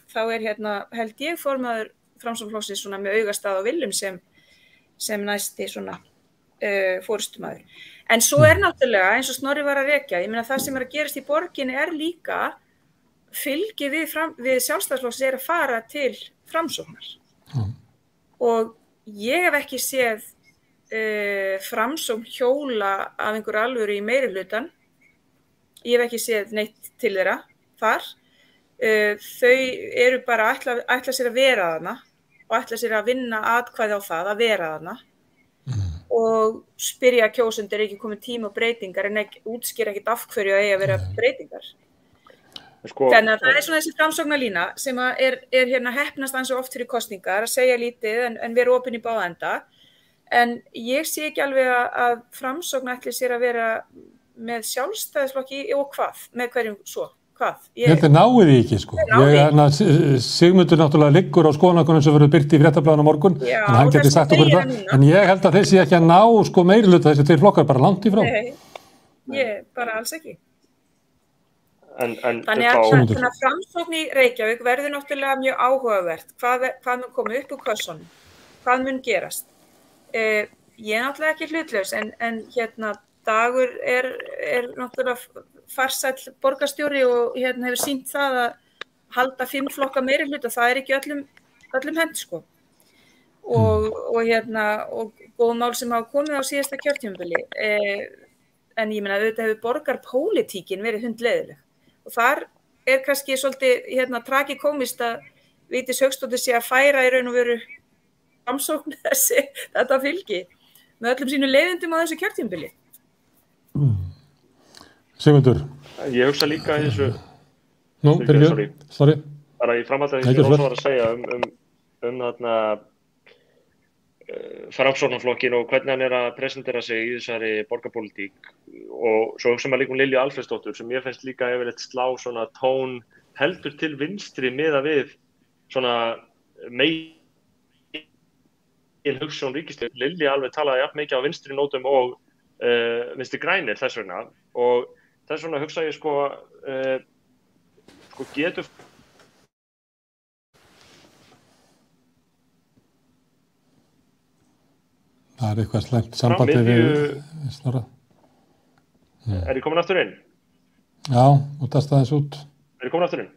Speaker 3: held ég formaður Framsóknarflokksins svona með augastað á Willum sem næsti svona forystumaður. En svo er náttúrulega eins og Snorri var að rekja, ég meina það sem er að gerast í borginni er líka fylgi við Sjálfstæðisflokksins er að fara til Framsóknar. Og ég hef ekki séð Framsókn hjóla af einhver alvöru í meirihlutann. Ég hef ekki séð neitt til þeirra þar. Þau eru bara að ætla sér að vera þarna og ætla sér að vinna atkvæði á það að vera þarna og spyrja kjósendur ekki komið tíma og breytingar en útskýra ekkert af hverju að eiga að vera breytingar. Þannig að það er svona þessi framsóknarlína sem er heppnast ansi oft fyrir kosningar að segja lítið en vera opin í báða enda. En ég sé ekki alveg að Framsókn ætli sér að vera með Sjálfstæðisflokki og hvað, með hverjum svo, hvað?
Speaker 1: Þetta náði því ekki, sko. Sigmundur náttúrulega liggur á skoðanakönnum sem verður birt í Fréttablaðinu á morgun, en hann geti sagt okkur það. En ég held að þessi ekki að ná, sko, meirihluta þessi 2 flokkar bara langt í frá.
Speaker 3: Nei, bara alls ekki. Þannig að Framsókn í Reykjavík verður náttúrulega mjög áhugavert. Hvað mun koma upp úr kössunum? Hvað mun gerast? Ég er náttúrulega ekki hlutlaus en Dagur er náttúrulega farsæll borgarstjóri og hefur sýnt það að halda 5 flokka meirihluta, það er ekki öllum hent sko. Og góð mál sem hafa komið á síðasta kjörtímabili en ég meina auðvitað hefur borgarpólitíkin verið hundleiðileg og þar er kannski svolítið tragikómist að Vigdís Hauksdóttir sé að færa í raun og veru Framsókn þetta fylgi með öllum sínu leiðindum á þessu kjörtímabili.
Speaker 1: Sigmundur.
Speaker 4: Ég hugsa líka í þessu
Speaker 1: sorry.
Speaker 4: Bara í framhaldi að ég var að segja þarna Framsóknarflokkin og hvernig hann er að presentera sig í þessari borgarpólitík og svo hugsa maður líka Lilju Alfreðsdóttur sem ég finnst líka yfirleitt slá svona tón heldur til vinstri miðað við svona hugsjón ríkisstjórn. Lilja alveg talaði jafn mikið á vinstri nótum og vinstri grænir þess vegna og þess vegna hugsa ég sko getur
Speaker 1: það er eitthvað slæmt sambandi við Snorra.
Speaker 4: Er ég komin aftur inn?
Speaker 1: Já, og það staðins út.
Speaker 4: Er ég komin aftur inn?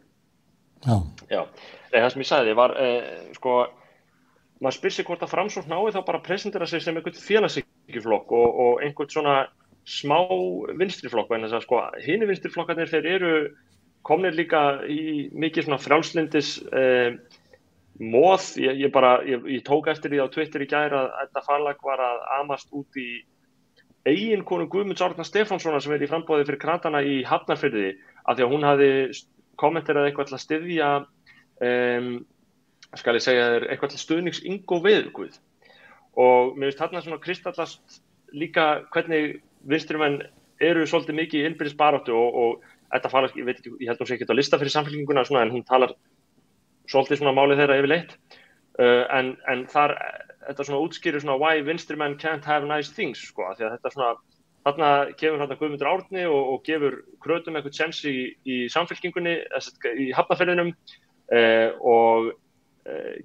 Speaker 1: Já.
Speaker 4: Nei, það sem ég sagði var maður spyr sig hvort að Framsókn nái þá bara að presentera sig sem einhvern félagshyggjuflokk og einhvern svona smá vinstriflokk en þess að hinir vinstriflokkarnir þeir eru komnir líka í mikið svona frjálslyndis móð, ég tók eftir því á Twitter í gær að Edda Farlag var að amast út í eiginkonu Guðmunds Árna Stefánssonar sem í framboði fyrir kratana í Hafnarfirði af því að hún hafði kommenterað eitthvað til að styðja skal ég segja þér eitthvað til stuðnings Ingo Veðurguð og mér finnst þarna svona kristallast líka hvernig vinstrimenn eru svolítið mikið í innbyrðis baráttu og Edda Farlag, ég held hún sé ekki á lista fyrir Samfylkinguna svona en hún talar svolítið svona málið þeirra yfirleitt en þar þetta svona útskýrir svona why vinstri menn can't have nice things sko því að þetta svona þarna gefur þarna Guðmundur Árni og gefur Krötum eitthvað séns í Samfylkingunni í Hafnarfirðinum og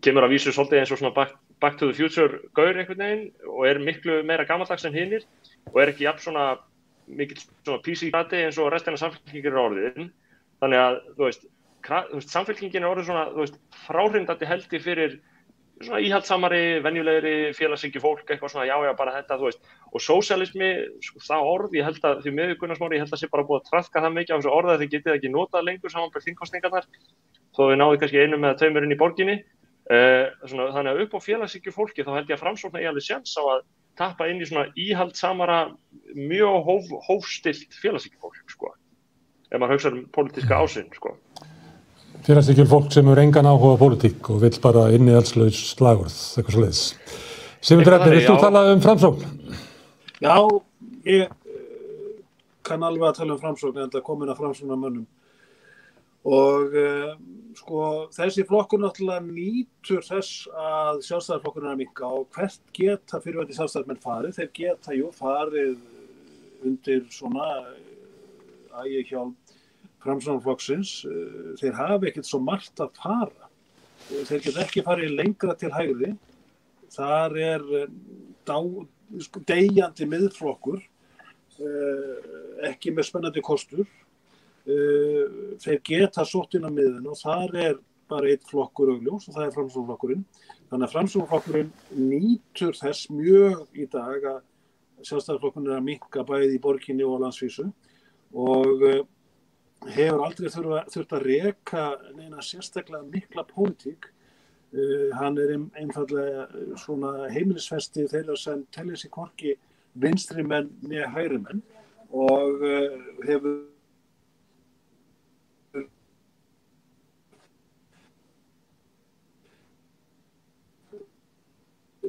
Speaker 4: kemur að vísu svolítið eins og svona back to the future gaur einhvern veginn og miklu meira gamaldags en hinir og ekki jafn svona mikill svona PC-grati eins og restina Samfylkingin orðin þannig að þú veist Samfylkingin orðið svona þú veist fráhrindandi heldi fyrir svona íhaldsamari, venjulegri, félagshyggju fólk, eitthvað svona, já, bara þetta, þú veist. Og sósíalismi, það orð, ég held að því miður Gunnar Smári, ég held að sé bara búið að traðka það mikið á þessu orði að þið getið ekki notað lengur samanber þingkosningarnar, þó við náðu kannski einum eða tveimur inn í borginni. Svona, þannig að upp á félagshyggju fólki, þá held ég að Framsókn eigi alveg séns á að tappa inn í svona íhaldsamara, mjög hófstillt félagshyggju fólk, sko. Ef maður hugsar pólitíska ásinn, sko.
Speaker 1: Félagshyggju fólk sem er engan áhuga á pólitík og vill bara innihaldslaus slagorð, eitthvað svoleiðis. Sigmundur Ernir, vilt þú tala Framsókn?
Speaker 2: Já, ég kann alveg að tala Framsókn en það komin að Framsóknarmönnum. Og sko þessi flokkur náttúrulega nýtur þess að sjálfstæðisflokkurinn er að minnka og hvert geta fyrirvændi sjálfstæðismenn farið? Þeir geta farið undir svona ægihjálp Framsóknarflokksins, þeir hafa ekkert svo margt að fara. Þeir geta ekki farið lengra til hægri. Þar er deyjandi miðflokkur, ekki með spennandi kostur. Þeir geta sótt inn á miðun og þar er bara einn flokkur augljós og það er Framsóknarflokkurinn. Þannig að Framsóknarflokkurinn nýtur þess mjög í dag að sjálfstæðisflokkurinn er að minnka bæði í borginni og á landsvísu og hefur aldrei þurft að reka neina sérstaklega mikla pólitík. Hann er einfaldlega svona heimilisfesti þeirra sem telja sig hvorki vinstri menn né hægri menn og hefur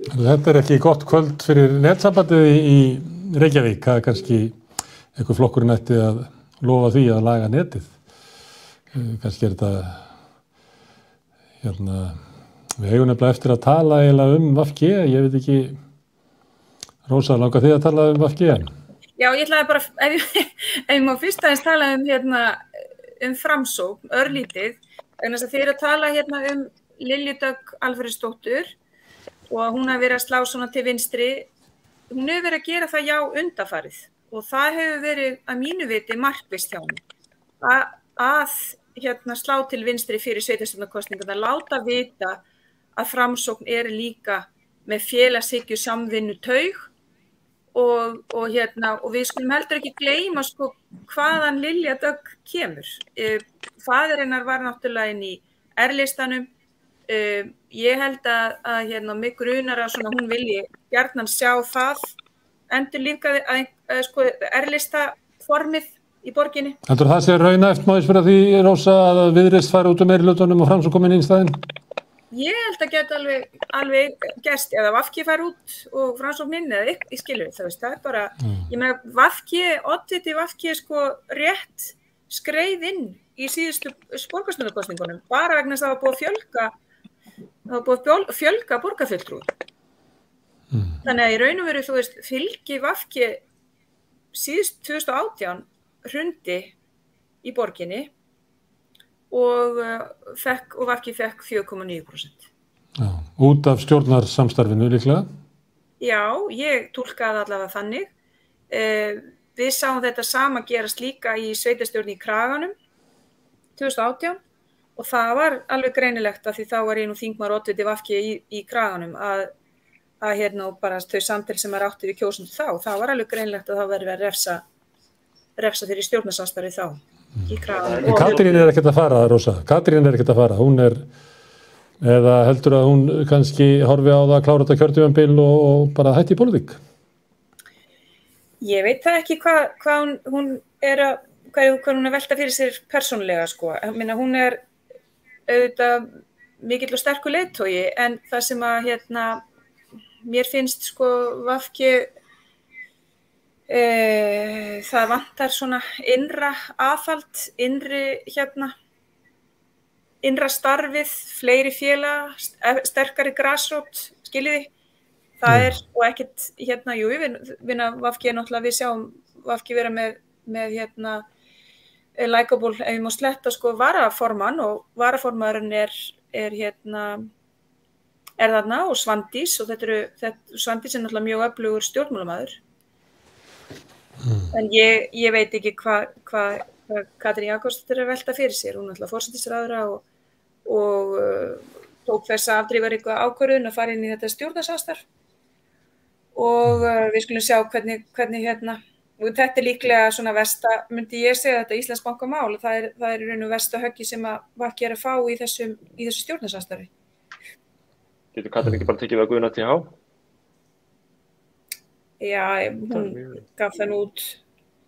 Speaker 1: Þetta er ekki gott kvöld fyrir netsambandið í Reykjavík. Það er kannski einhver flokkurinn ætti að lofa því að laga netið. Kannski er þetta við eigum nefnilega eftir að tala eiginlega VG. Ég veit ekki, Rósa, langar þið að tala VG?
Speaker 3: Já, ég ætlaði bara, ef ég má fyrst aðeins tala Framsókn, örlítið, vegna þess að þið eru að tala Lilju Dögg Alfreðsdóttur og hún hafi verið að slá svona til vinstri. Hún hefur verið að gera það undanfarið og það hefur verið að mínu viti markvisst hjá henni. Að slá til vinstri fyrir sveitarstjórnarkosningarnar, láta vita að Framsókn er líka með félagshyggju samvinnu taug og við skulum heldur ekki gleyma sko hvaðan Lilja Dögg kemur. Faðir hennar var náttúrulega inn í R-listanum. Ég held að mig grunar að svona hún vilji gjarnan sjá það endurlífgaði sko R-lista formið í borginni.
Speaker 1: Heldur það sé raunhæft má ég spyrja því, Rósa, að Viðreisn fari út meirihlutanum og Framsókn komin inn í staðinn?
Speaker 3: Ég held að geta alveg gerst eða VG fari út og Framsókn inn eða ég skilur það er bara, ég meina oddviti VG sko rétt skreið inn í síðustu borgarstjórnarkosningunum bara vegna þess að það var búið að fjölga borgarfulltrúum. Þannig að í raun og veru fylgi VG síðust 2018 hrundi í borginni og VG fekk 4,9%.
Speaker 1: Já, út af stjórnarsamstarfinu líklega?
Speaker 3: Já, ég túlkaði allavega þannig. Við sáum þetta sama gerast líka í sveitarstjórn í Kraganum 2018 og það var alveg greinilegt að því þá var ég nú þingmaður oddviti VG í Kraganum að bara þau samtöl sem áttu við kjósendur þá, það var alveg greinilegt að það verið að refsa fyrir stjórnarsamstarfi þá í Kraganum.
Speaker 1: Katrín er ekkert að fara, Rósa. Katrín er ekkert að fara. Hún er Eða heldur að hún kannski horfi á það að klára þetta kjörtímabil og bara hætti í pólitík?
Speaker 3: Ég veit það ekki hvað hún er hvað hún er velta fyrir sér persónulega, sko. Ég meina, hún er auðvitað mikill og sterkur leiðtogi, en það sem að, mér finnst, sko, VG, það vantar svona innra aðhald, innra starfið, fleiri félag, sterkari grasrót, skiljiði. Það er, og ekkert, jú, við VG náttúrulega, við sjáum VG vera með likeable, ef ég má sletta, sko, varaformann, og varaformaðurinn er þarna, og Svandís, og Svandís er náttúrulega mjög öflugur stjórnmálamaður. En ég veit ekki hvað Katrín Jakobsdóttir er að velta fyrir sér. Hún er náttúrulega forsætisráðherra og tók þessa afdrifaríku ákvörðun að fara inn í þetta stjórnarsamstarf. Og við skulum sjá hvernig og þetta er líklega svona versta, myndi ég segja þetta Íslandsbankamál, það er í raun og versta höggi sem að VG er að fá í þessu stjórnarsamstarfi.
Speaker 4: Getur Katrín ekki bara tekið við að Guðna TH?
Speaker 3: Já, hún gaf það nú út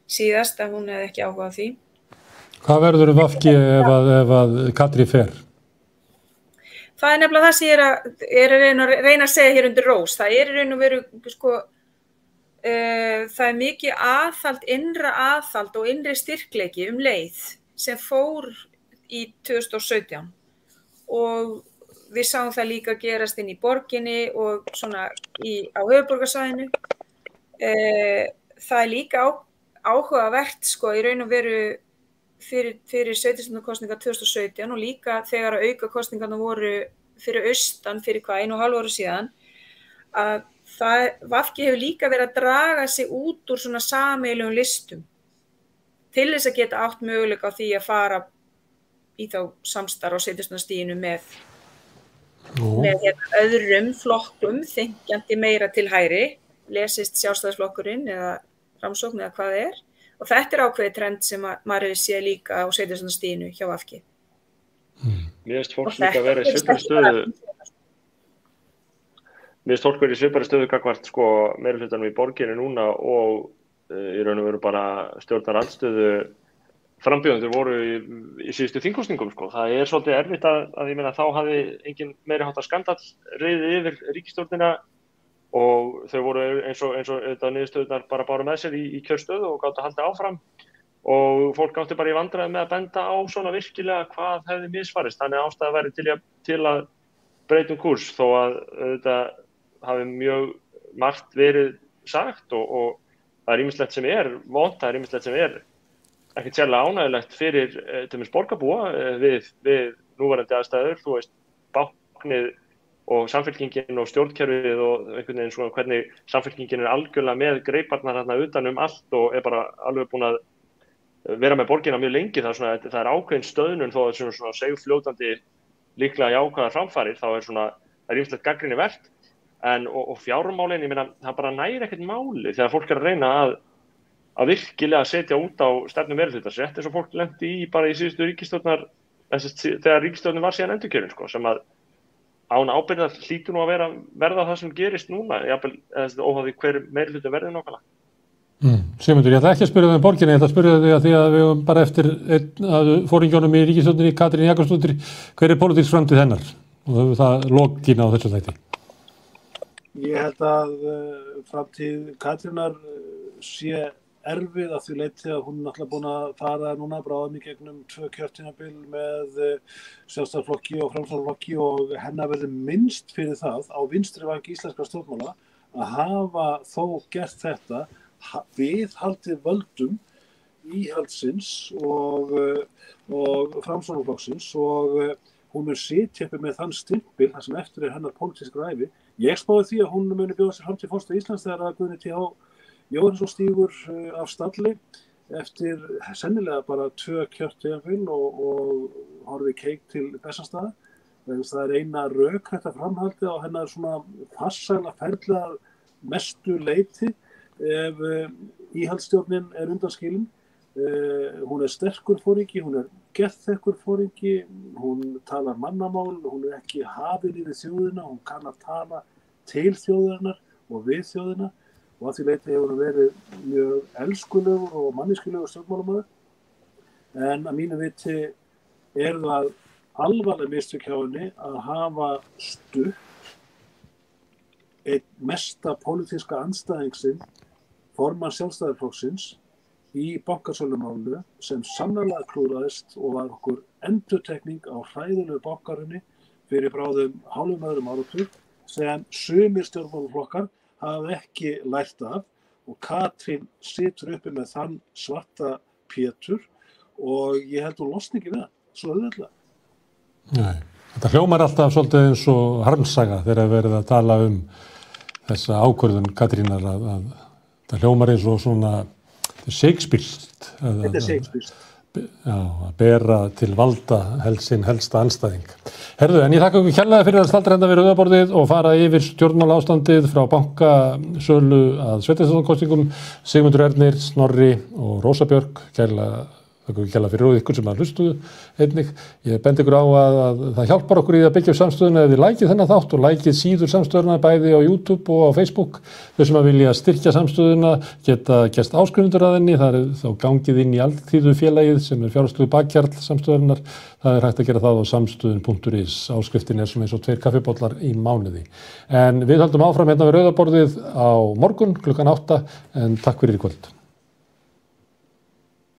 Speaker 3: síðast að hún hefði ekki áhuga á því.
Speaker 1: Hvað verður VG ef að Katrín fer?
Speaker 3: Það er nefnilega það sem ég er að reyna að segja hér undir rós. Það er í raun og veru, sko, það er mikið aðhald, innra aðhald og innri styrkleiki leið sem fór í 2017 og við sáum það líka gerast inn í borginni og svona á höfuðborgarsvæðinu. Það er líka áhugavert, sko, í raun og veru fyrir sveitarstjórnarkosningar 2017 og líka þegar aukakosningarnar voru fyrir austan fyrir 1,5 ári síðan, að VG hefur líka verið að draga sig út úr svona sameiginlegum listum til þess að geta átt möguleika á því að fara í þá samstarf á sveitarstjórnarstiginu með öðrum flokkum, þengjandi meira til hægri, lesist Sjálfstæðisflokkurinn eða Framsókn eða hvað það er. Og þetta er ákveðið trend sem maður hefur séð líka á sveitarstjórnarstiginu hjá VG.
Speaker 4: Mér finnst fólk líka vera í svipari stöðu. Mér finnst fólk vera í svipari stöðu gagnvart, sko, meirihlutanum í borginni núna og í raun og veru bara stjórnarandstöðu frambjóðendur voru í síðustu þingkosningum, sko. Það er svolítið erfitt að ég meina þá hafði engin meiriháttar skandall riðið yfir ríkisstjórnina og þau voru eins og þetta niðurstöðurnar bara báru með sér í kjörstöðu og gátu að halda áfram og fólk átti bara í vandræði með að benda á svona virkilega hvað hefði misfarist. Þannig ástæða væri til að breyta kúrs þó að þetta hafi mjög margt verið sagt og það er ýmislegt sem er vont, það er ýmislegt sem er ekkert sérlega ánægjulegt fyrir til dæmis borgarbúa við núverandi aðstæður, þú veist, báknið og samfylkingin og stjórnkerfið og einhvern veginn svona hvernig samfylkingin er algjörlega með greiparnar þarna utan allt og er bara alveg búin að vera með borgina mjög lengi. Það er ákveðin stöðnun þó að það er svona segfljótandi líklega jákvæðar framfarir, þá er svona, það er ýmislegt gagnrýni vert og fjármálin, ég meina, það bara nægir ekkert máli þegar fólk er að reyna að virkilega setja út á stefnu meirihlutar, rétt eins og fólk lenti bara í síðustu ríkisstjórnar, þegar ríkisstjórnin var síðan endurkjörin, sko, sem að án ábyrgðar hlýtur nú að verða það sem gerist núna, óháð því hver meirihluti verði nákvæmlega.
Speaker 1: Sigmundur, ég ætla ekki að spyrja það um borginni, ég ætla að spyrja það því að við höfum bara eftir að foringjónum í ríkisstjórninni, Katrín Jakobsdóttir, hver er pólitísk framtíð hennar? Og höfum það lokinn á þessu þætti.
Speaker 2: Ég held að framtíð Katrínar sé erfið að því leyti að hún er náttúrulega búin að fara núna bráðum í gegnum 2 kjörtímabil með Sjálfstæðisflokki og Framsóknarflokki og hennar verður minnst fyrir það á vinstri væng íslenskra stjórnmála að hafa þó gert þetta viðhaldið völdum íhaldsins og Framsóknarflokksins og hún mun sitja uppi með þann stimpil þar sem eftir er hennar pólitískra ævi. Ég spáði því að hún muni bjóða sér fram til forseta Íslands þegar að Guðni TH Jóhannesson stígur af stalli eftir sennilega bara 2 kjörtímabil og horfi keik til Bessastaða. Það er eina rökrætta framhaldi á hennar svona farsæla ferðlega mestu leyti ef íhaldsstjórnin er undanskilin. Hún sterkur foringi, hún geðþekkur foringi, hún talar mannamál, hún ekki hafin yfir þjóðina, hún kann að tala til þjóðarinnar og við þjóðina og að því leyti hefur hún verið mjög elskulegur og manneskulegur stjórnmálamaður. En að mínu viti það alvarleg mistök hjá henni að hafa stutt einn mesta pólitíska andstæðing sinn, formann Sjálfstæðisflokksins, í bankasölumálinu sem sannarlega klúðraðist og var okkur endurtekning á hræðilegu bankarunni fyrir bráðum hálfum öðrum áratug sem sumir stjórnmálaflokkar hafa ekki lært af og Katrín situr uppi með þann svarta Pétur og ég held hún losni ekki við það, svo auðveldlega.
Speaker 1: Nei, þetta hljómar alltaf svolítið eins og harmsaga þegar verið að tala þessa ákvörðun Katrínar að það hljómar eins og svona Shakespeare-st.
Speaker 2: Þetta er Shakespeare-st.
Speaker 1: Já, að bera til valda sinn helsta andstæðing. Herðu, en ég þakka ykkur kærlega fyrir að staldra hérna við rauðaborðið og fara yfir stjórnmálaástandið frá bankasölu að sveitarstjórnarkosningum. Sigmundur Ernir, Snorri og Rósa Björk, kærlega fyrir og ykkur sem að hlustuðu einnig. Ég bendi ykkur á að það hjálpar okkur í að byggja upp samstöðuna ef þið lækið þennan þátt og lækið síður samstöðuna bæði á YouTube og á Facebook. Þau sem að vilja styrkja samstöðuna geta gerst áskrifendur að henni, það þá gangið inn í Alþýðufélagið sem fjárhagslegu bakhjarl samstöðunar. Það hægt að gera það á samstöðun.is. Áskriftin svona eins og 2 kaffibollar í mánuði. En við höldum áfram hérna við rauðaborðið á morgun klukkan 8 en takk fyrir í kvöld.